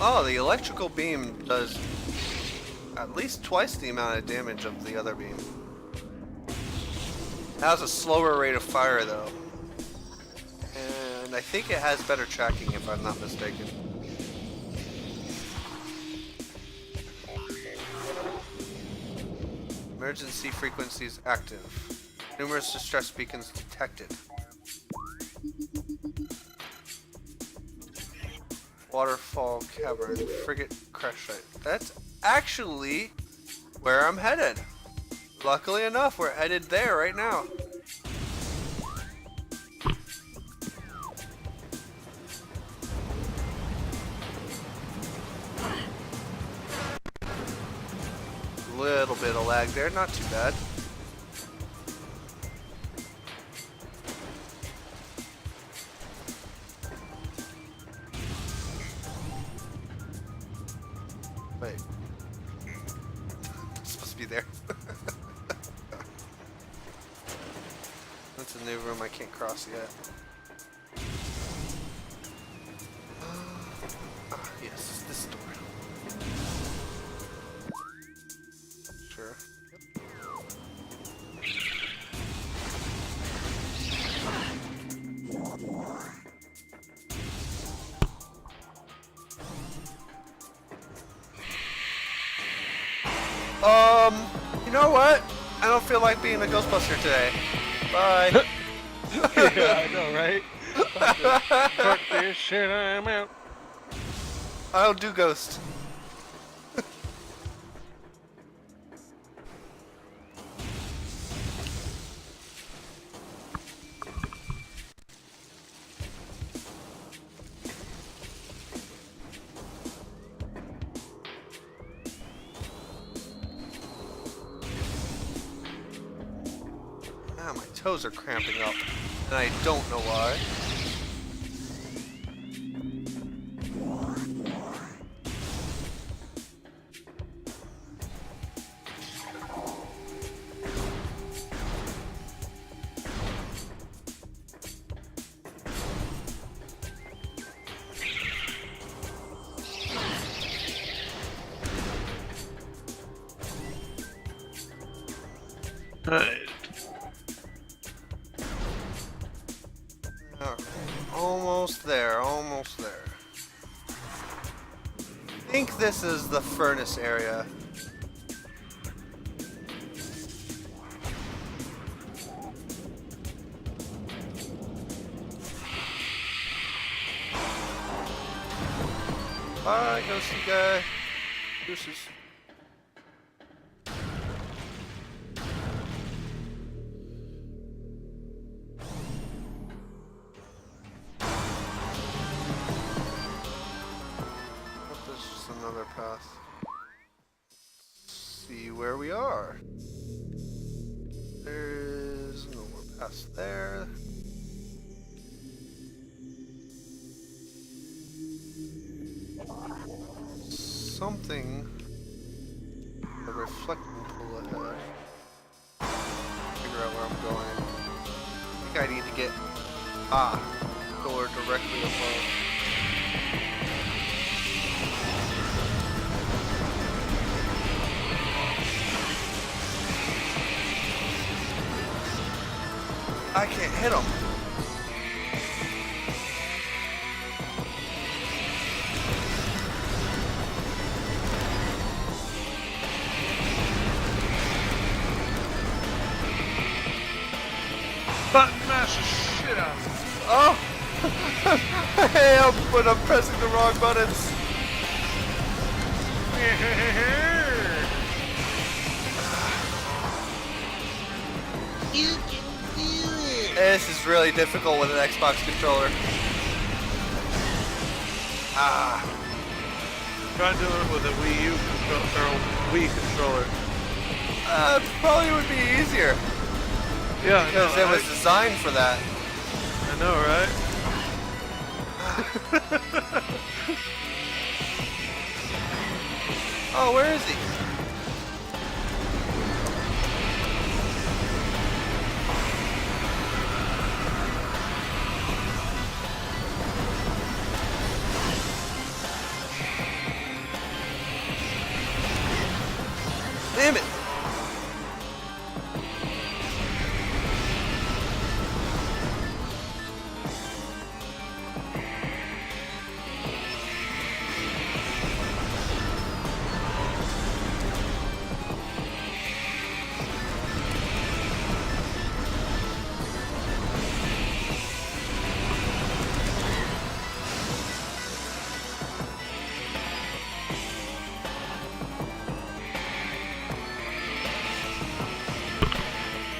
Oh, the electrical beam does at least twice the amount of damage of the other beam. It has a slower rate of fire though. And I think it has better tracking if I'm not mistaken. Emergency frequencies active. Numerous distress beacons detected. Waterfall Cavern, Frigate Crash Site. That's actually where I'm headed. Luckily enough, we're headed there right now. Little bit of lag there, not too bad. Wait. It's supposed to be there. That's a new room I can't cross yet. Yes, this door. Sure. You know what? I don't feel like being a Ghostbuster today. Bye. Yeah, I know, right? Fuck this shit, I'm out. I'll do Ghost. Ah, my toes are cramping up, and I don't know why. Alright. Almost there, almost there. I think this is the furnace area. Bye, ghosty guy. Deuces. There's just another path. See where we are. There's no more paths there. Something. A reflecting pool ahead. Figure out where I'm going. I think I need to get door directly above. I can't hit him. Button mash the shit out of him. Oh! Hey, I'm pressing the wrong buttons. You can do it. This is really difficult with an Xbox controller. Try doing it with a Wii U controller, or Wii controller. Probably would be easier. Yeah, Because it was designed for that. I know, right? Oh, where is he? Damn it!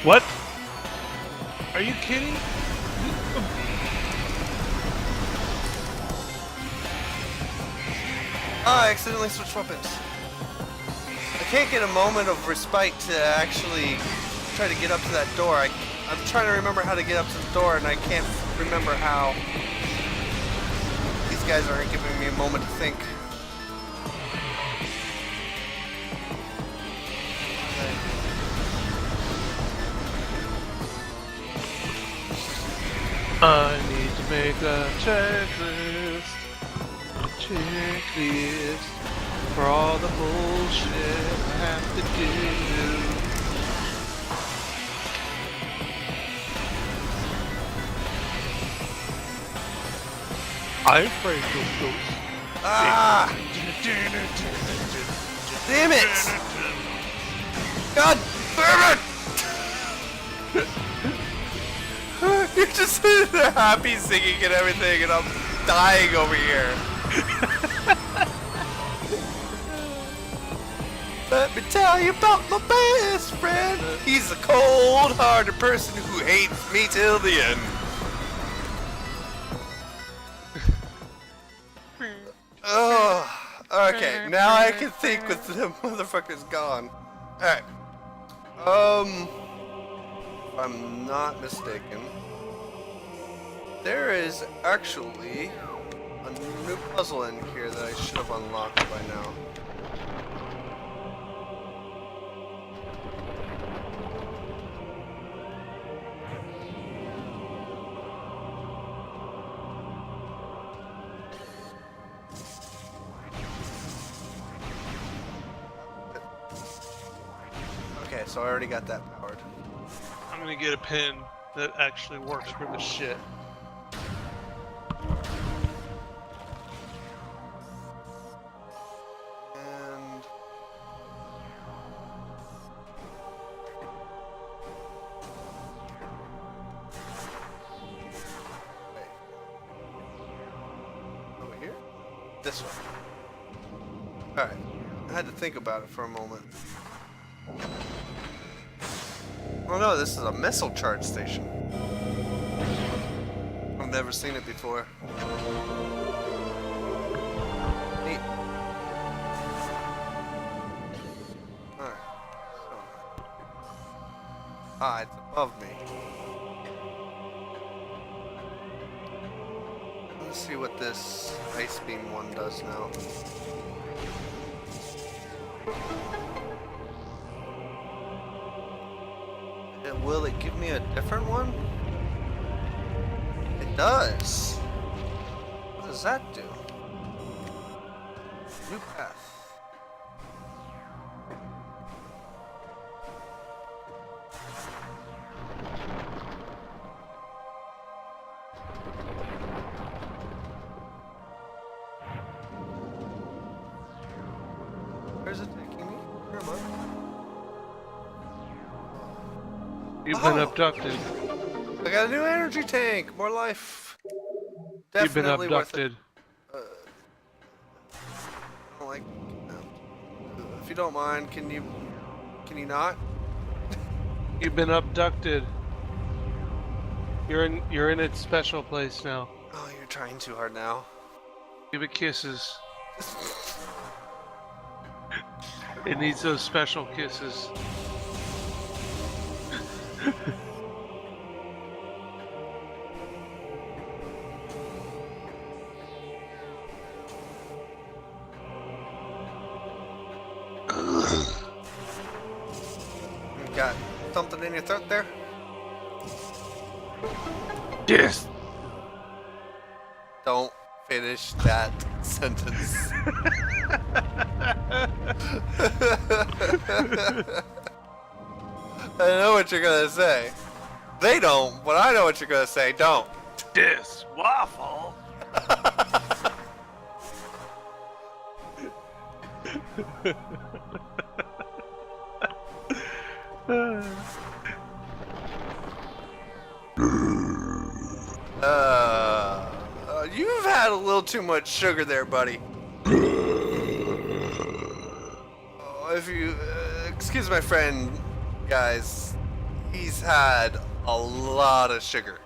What? Are you kidding? I accidentally switched weapons. I can't get a moment of respite to actually try to get up to that door. I'm trying to remember how to get up to the door, and I can't remember how. These guys aren't giving me a moment to think. I need to make a checklist for all the bullshit I have to do. I'm afraid of ghosts. Ah! Damn it! God damn it! You're just sitting there happy singing and everything, and I'm dying over here. Let me tell you about my best friend. He's a cold-hearted person who hates me till the end. Oh, okay. Now I can think with the motherfucker's gone. Alright. If I'm not mistaken, there is actually a new puzzle in here that I should have unlocked by now. Okay, so I already got that powered. I'm gonna get a pin that actually works for this shit. And wait. Over here? This one. Alright. I had to think about it for a moment. Oh no, this is a missile charge station. I've never seen it before. Neat. Alright. So. Ah, it's above me. Let's see what this ice beam one does now. Will it give me a different one? It does. What does that do? New path. Where's it taking me? Where am I? You've been abducted. I got a new energy tank. More life. You've been Definitely worth it. abducted. I don't like. If you don't mind, can you not? You've been abducted. You're in its special place now. Oh, you're trying too hard now. Give it kisses. It needs those special kisses. You got something in your throat there? Yes. Don't finish that sentence. I know what you're gonna say. They don't, but I know what you're gonna say. Don't. This waffle. You've had a little too much sugar there, buddy. If you excuse my friend, guys, he's had a lot of sugar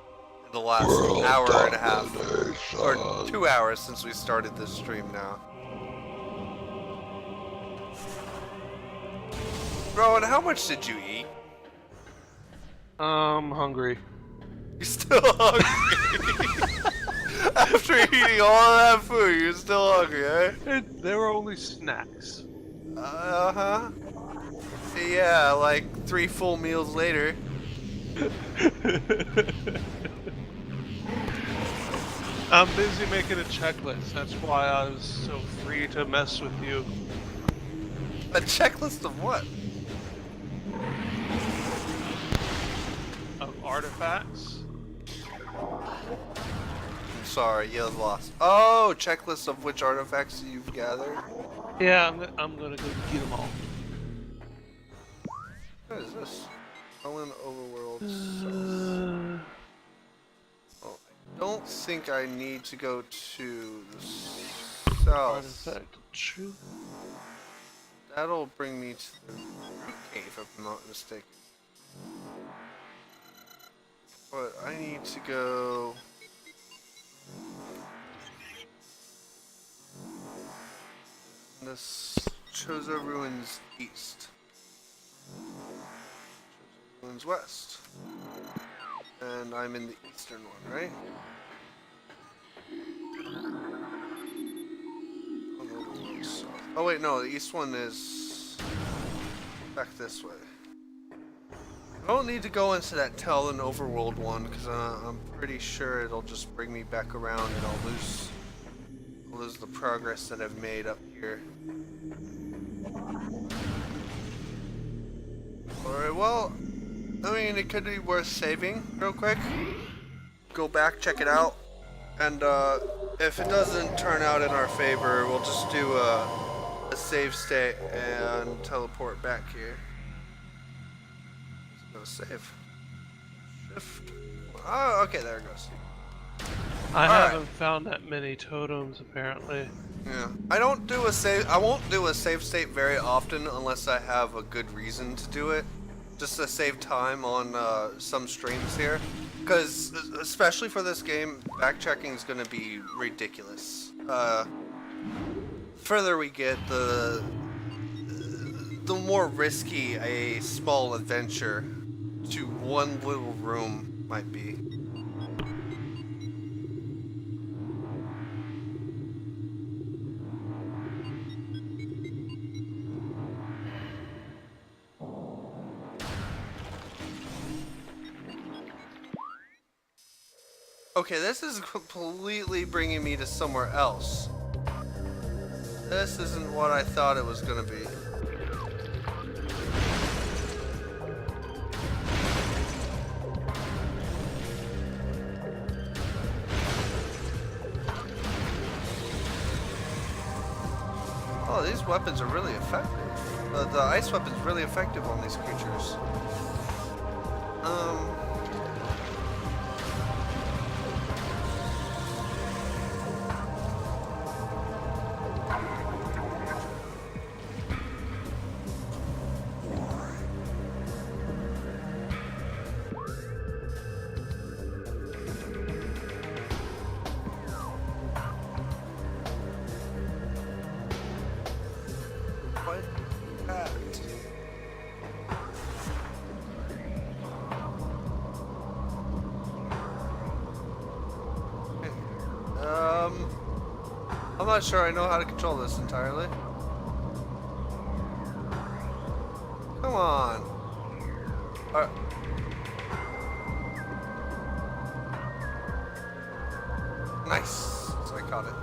in the last hour and a half, or 2 hours since we started this stream now. Rowan, how much did you eat? Hungry. You're still hungry. After eating all of that food, you're still hungry, eh? They were only snacks. Uh-huh. Yeah, like 3 full meals later. I'm busy making a checklist. That's why I was so free to mess with you. A checklist of what? Of artifacts. I'm sorry, you lost. Oh, checklist of which artifacts you've gathered? Yeah, I'm gonna go get them all. What is this? Stolen overworld cells. Oh, I don't think I need to go to the south. Artifact of truth. That'll bring me to the root cave, if I'm not mistaken. But I need to go... This Chozo Ruins east. Chozo Ruins west. And I'm in the eastern one, right? Oh wait, no, the east one is back this way. I don't need to go into that Talon overworld one because I'm pretty sure it'll just bring me back around and I'll lose the progress that I've made up here. Alright, well, I mean, it could be worth saving real quick. Go back, check it out, and if it doesn't turn out in our favor, we'll just do a save state and teleport back here. Just gonna save. Shift. Oh, okay, there it goes. I Alright. haven't found that many totems apparently. Yeah. I won't do a save state very often unless I have a good reason to do it. Just to save time on some streams here. Because, especially for this game, backtracking is going to be ridiculous. Further we get, the more risky a small adventure to one little room might be. Okay, this is completely bringing me to somewhere else. This isn't what I thought it was gonna be. Oh, these weapons are really effective. The ice weapon's really effective on these creatures. What? That. I'm not sure I know how to control this entirely. Come on. Nice. So I caught it.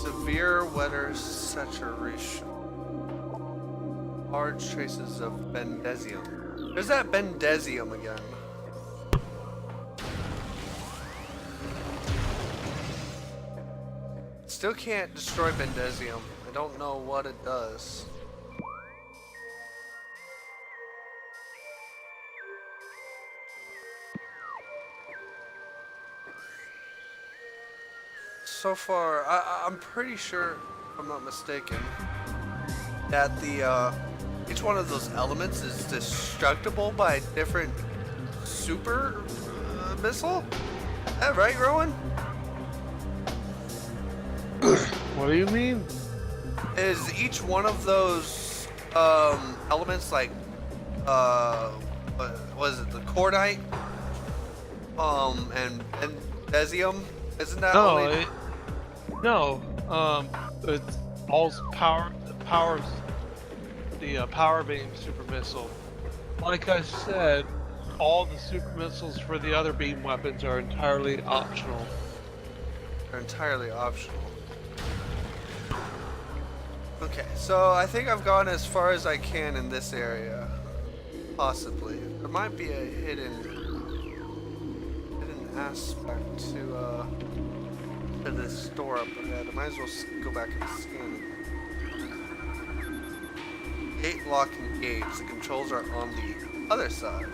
Severe weather saturation. Large traces of bendezium. There's that bendezium again. Still can't destroy bendezium. I don't know what it does. So far, I'm pretty sure, if I'm not mistaken, that each one of those elements is destructible by a different super missile. Is that right, Rowan? What do you mean? Is each one of those elements like what is it, the cordite and bendezium? Isn't that only... No, it's all powers the power beam super missile. Like I said, all the super missiles for the other beam weapons are entirely optional. They're entirely optional. Okay, so I think I've gone as far as I can in this area. Possibly. There might be a hidden aspect to this door up ahead. I might as well go back and scan it. Gate lock engaged. The controls are on the other side.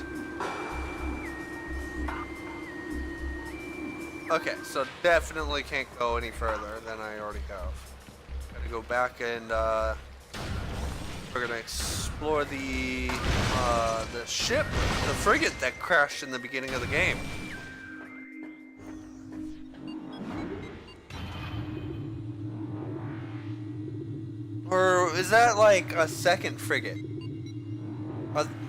Okay, so definitely can't go any further than I already have. Gotta go back and we're gonna explore the ship, the frigate that crashed in the beginning of the game. Or is that like a second frigate?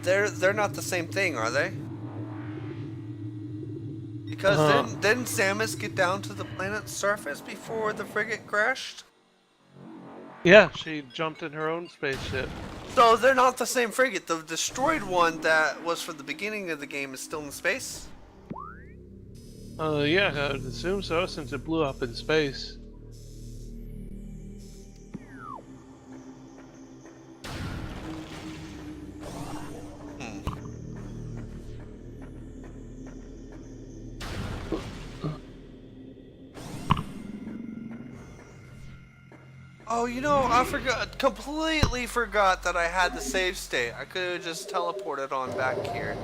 They're not the same thing, are they? Because didn't Samus get down to the planet's surface before the frigate crashed? Yeah, she jumped in her own spaceship. So they're not the same frigate. The destroyed one that was from the beginning of the game is still in space? Yeah, I would assume so, since it blew up in space. Oh, you know, I completely forgot that I had the save state. I could have just teleported on back here.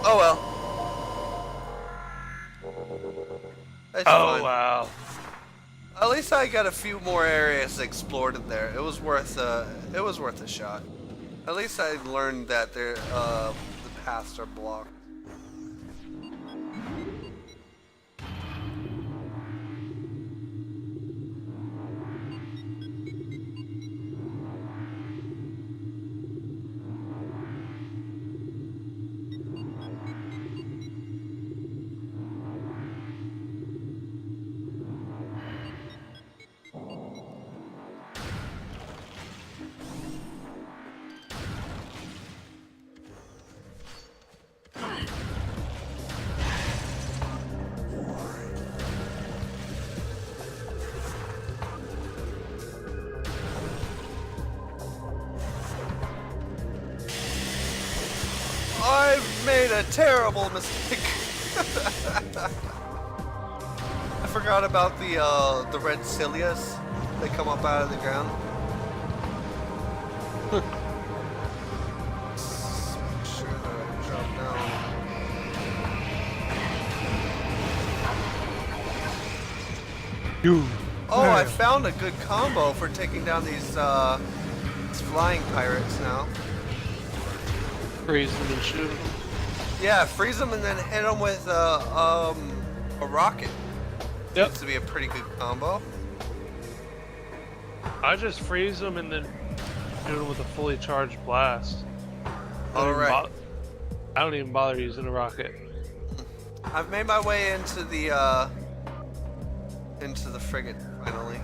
Oh well. That's fine. Wow. At least I got a few more areas explored in there. It was worth a shot. At least I learned that the paths are blocked. I've made a terrible mistake. I forgot about the red cilias. They come up out of the ground. Make sure that I drop down. You. Oh, I found a good combo for taking down these flying pirates now. Freeze them and shoot them. Yeah, freeze them and then hit them with a rocket. Yep. Seems to be a pretty good combo. I just freeze them and then shoot them with a fully charged blast. Alright. I don't even bother using a rocket. I've made my way into the frigate finally.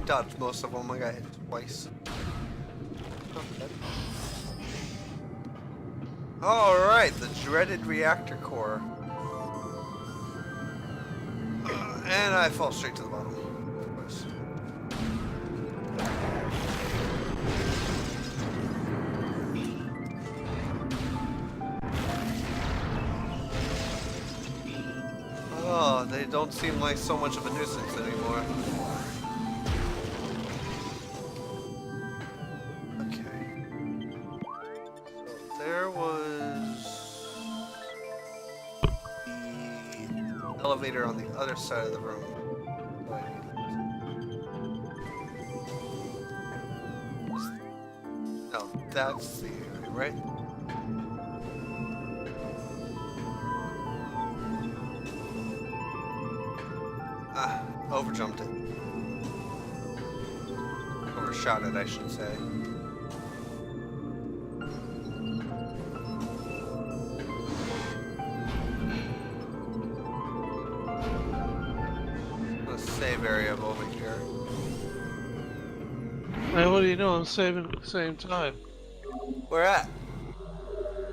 Dodged most of them. I got hit twice. Alright, the dreaded reactor core. And I fall straight to the bottom. Of course. Oh, they don't seem like so much of a nuisance anymore. Elevator on the other side of the room. No, that's the area, right? Ah, overjumped it. Overshot it, I should say. Save area over here. Hey, what do you know? I'm saving at the same time. Where at?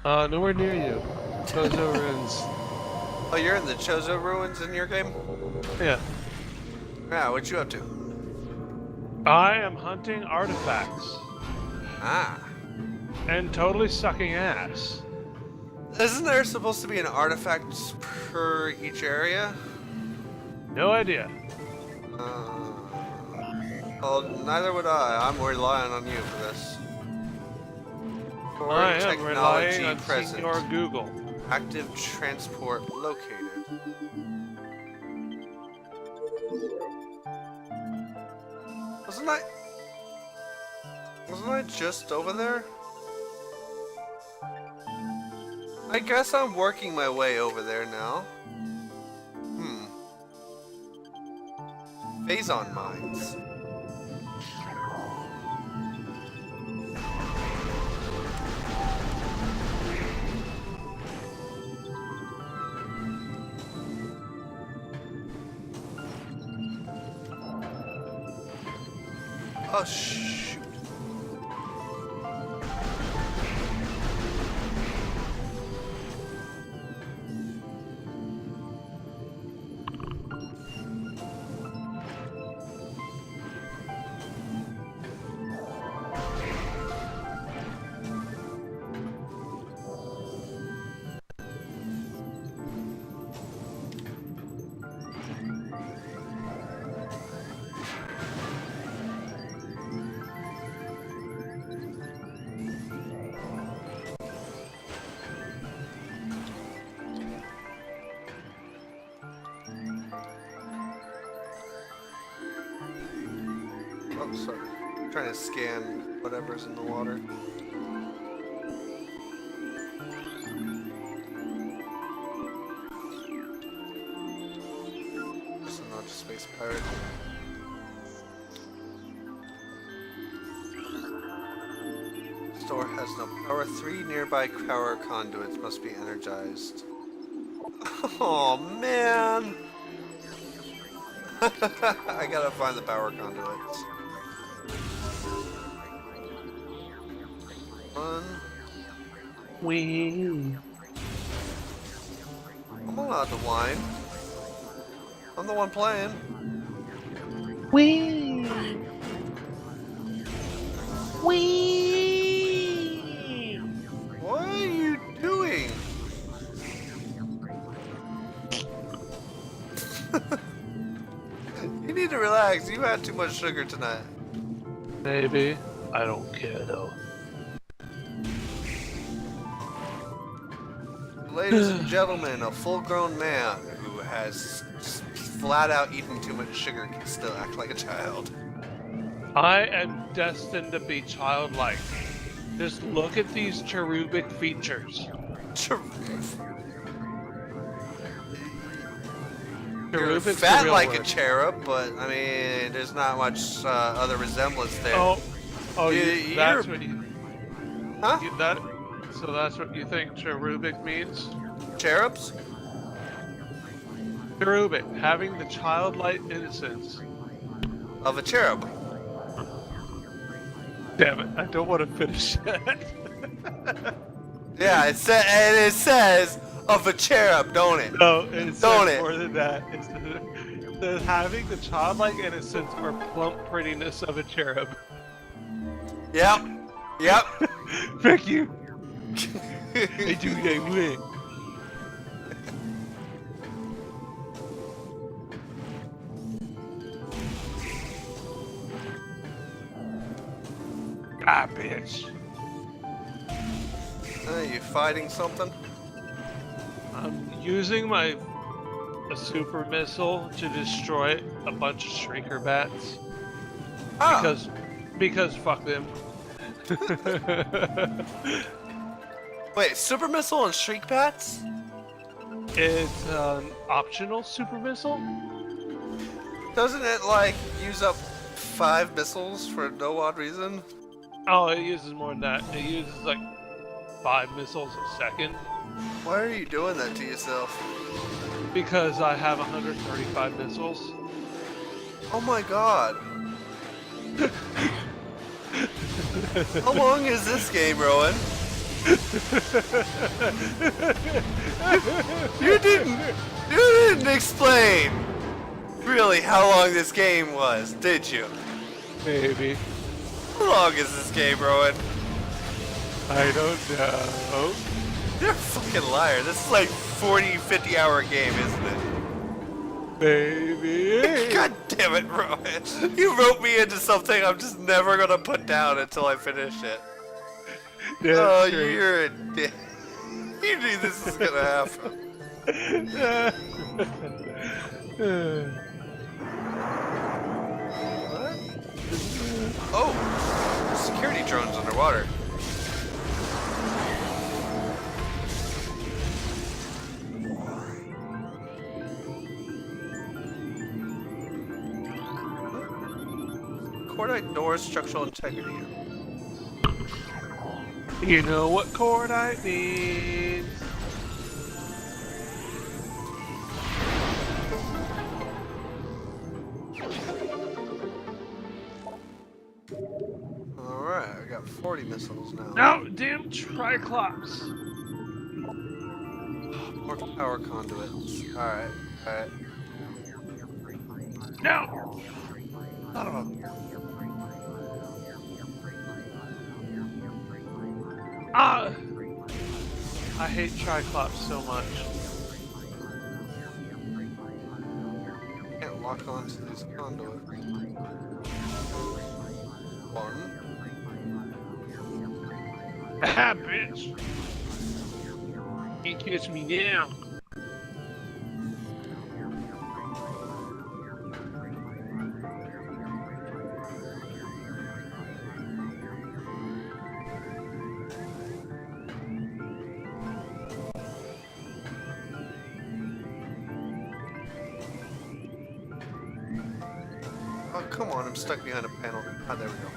Nowhere near you. Chozo Ruins. Oh, you're in the Chozo Ruins in your game? Yeah. Yeah, what you up to? I am hunting artifacts. Ah. And totally sucking ass. Isn't there supposed to be an artifact per each area? No idea. Well, neither would I. I'm relying on you for this. I am Technology relying on present. Senior Google. Active transport located. Wasn't I just over there? I guess I'm working my way over there now. Phazon mines. Oh, shoot. Oh, sorry. I'm trying to scan whatever's in the water. This is not a space pirate. Store has no power. 3 nearby power conduits must be energized. Oh man! I gotta find the power conduits. One. Wee. I'm allowed to whine. I'm the one playing. Wee. Wee. What are you doing? You need to relax. You had too much sugar tonight. Maybe. I don't care though. Ladies and gentlemen, a full-grown man who has flat out eaten too much sugar can still act like a child. I am destined to be childlike. Just look at these cherubic features. You're Cherubic's the fat real like word. a cherub, but I mean, there's not much other resemblance there. Oh, that's you're- what you. Huh? So that's what you think cherubic means? Cherubs? Cherubic, having the childlike innocence. Of a cherub. Damn it! I don't want to finish that. Yeah, it says of a cherub, don't it? No, it's Don't it? more than that. It's the having the childlike innocence or plump prettiness of a cherub. Yep. Yep. Thank you. I do that way. Ah, bitch. You fighting something? I'm using a super missile to destroy a bunch of shrieker bats. Oh. Because fuck them. Wait, super missile and shriek bats? It's an optional super missile. Doesn't it like use up 5 missiles for no odd reason? Oh, it uses more than that. It uses like 5 missiles a second. Why are you doing that to yourself? Because I have 135 missiles. Oh my god. How long is this game, Rowan? You didn't explain really how long this game was, did you? Maybe. How long is this game, Rowan? I don't know. You're a fucking liar. This is like 40, 50 hour game, isn't it? Baby. God damn it, Rowan. You wrote me into something I'm just never gonna put down until I finish it. Oh, you're a dick. You knew this was gonna happen. What? Oh! Security drones underwater. Cordite doors, structural integrity. You know what cordite means. 40 missiles now. No, damn Triclops. More power conduits. Alright, alright. No. Son of a. Ah. I hate Triclops so much. Can't lock onto these conduits. One. Ah, bitch. Can't catch me now. Oh, come on, I'm stuck behind a panel. Ah, there we go.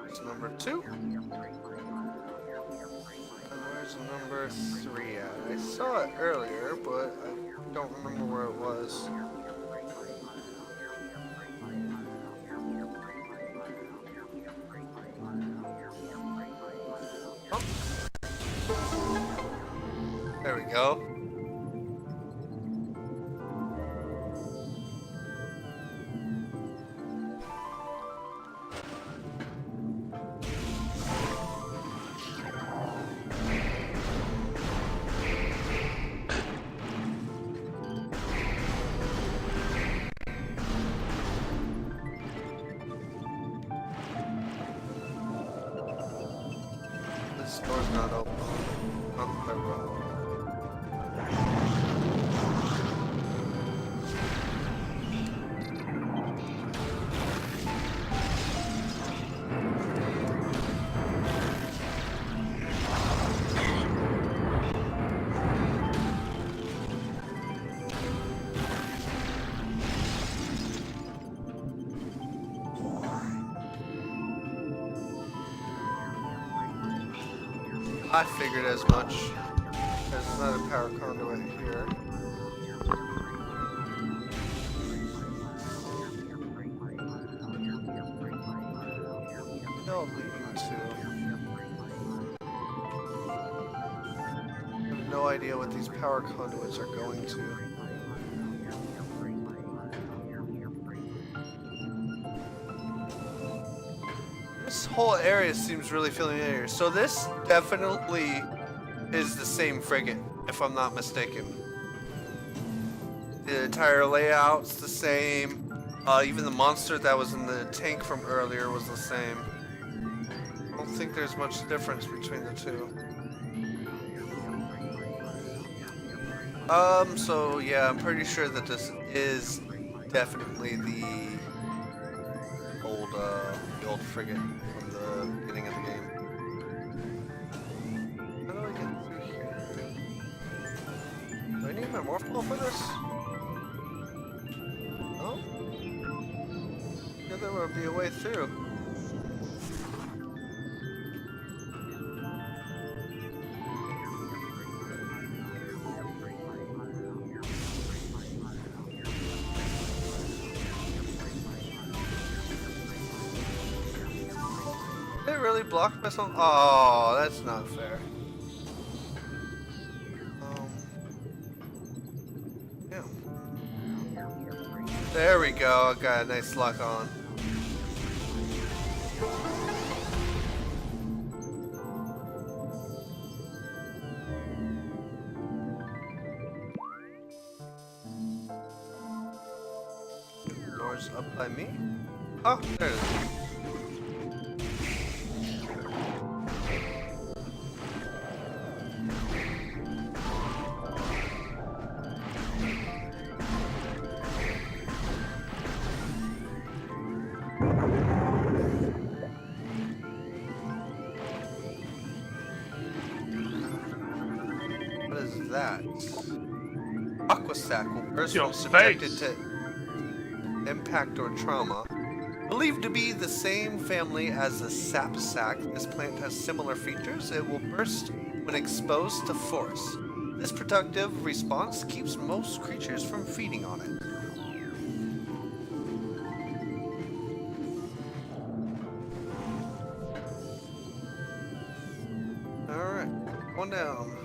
It's number 2. And where's number 3 at? I saw it earlier, but I don't remember where it was. Oh. There we go. This door's not open. Not the road. I figured as much. There's another power conduit here. No leading to. I have no idea what these power conduits are going to. This whole area seems really familiar. So this definitely is the same frigate, if I'm not mistaken. The entire layout's the same. Even the monster that was in the tank from earlier was the same. I don't think there's much difference between the two. So yeah, I'm pretty sure that this is definitely the old frigate from the beginning of the game. How do I get through here? Do I need my morph ball for this? Oh? Yeah, there would be a way through. Did it really block myself? Oh, that's not fair. Yeah. There we go. I got a nice lock on. Door's up by me. Oh, there it is. What is that? Aqua sac will burst Your when subjected face. to impact or trauma. Believed to be the same family as the sap sac, this plant has similar features. It will burst when exposed to force. This productive response keeps most creatures from feeding on it. Alright, one down.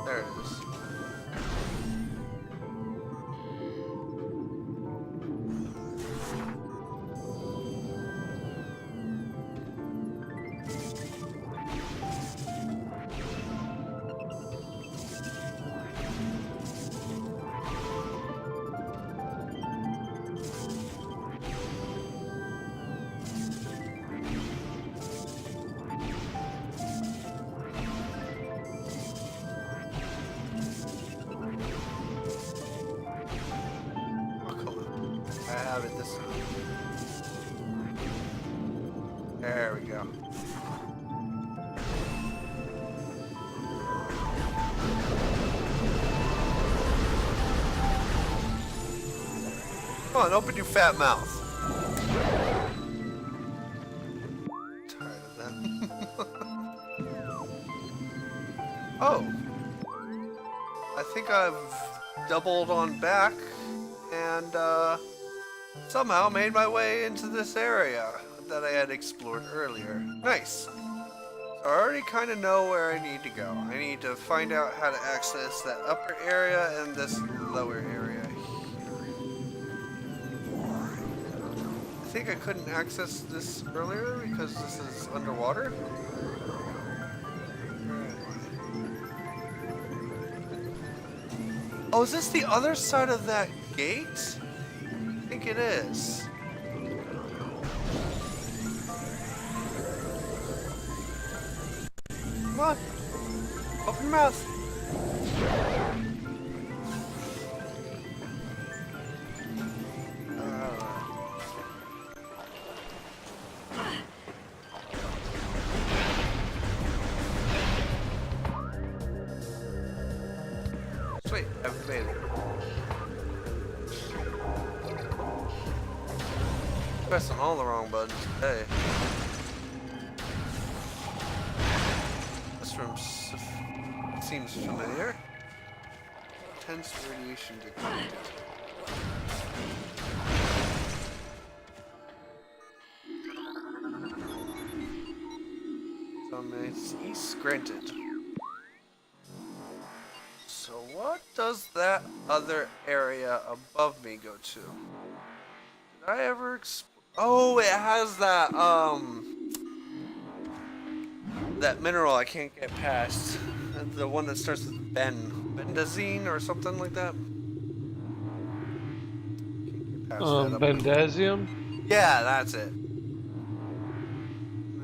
There it is. I have it this time. There we go. Come on, open your fat mouth. Tired of that. Oh. I think I've doubled on back and somehow made my way into this area that I had explored earlier. Nice. So I already kind of know where I need to go. I need to find out how to access that upper area and this lower area here. I think I couldn't access this earlier because this is underwater. Oh, is this the other side of that gate? I think it is. Come on. Open your mouth. Sweet, I've made it. Pressing all the wrong buttons today. This room seems familiar. Intense radiation detected. East granted. So what does that other area above me go to? Did I ever Oh, it has that, that mineral I can't get past. The one that starts with Bendazine or something like that. Can't get past that Bendasium? Yeah, that's it.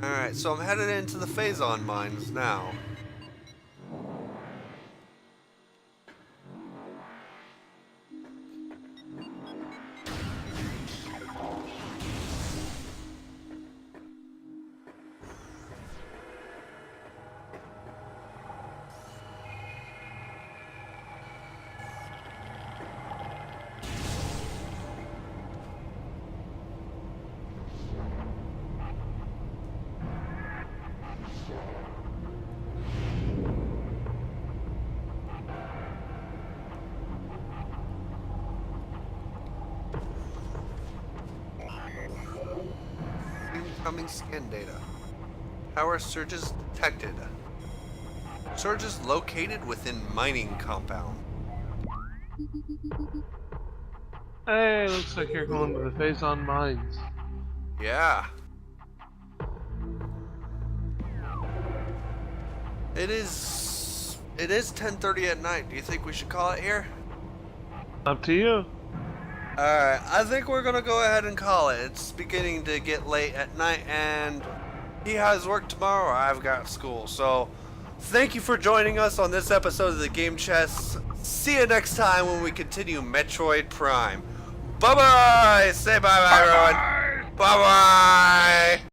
Alright, so I'm headed into the Phazon mines now. Incoming scan data. Power surges detected. Surges located within mining compound. Hey, looks like you're going to the Phazon Mines. Yeah. It is 10:30 at night. Do you think we should call it here? Up to you. Alright, I think we're gonna go ahead and call it. It's beginning to get late at night and he has work tomorrow, I've got school. So, thank you for joining us on this episode of the Game Chest. See you next time when we continue Metroid Prime. Bye-bye! Say bye-bye, everyone. Bye-bye!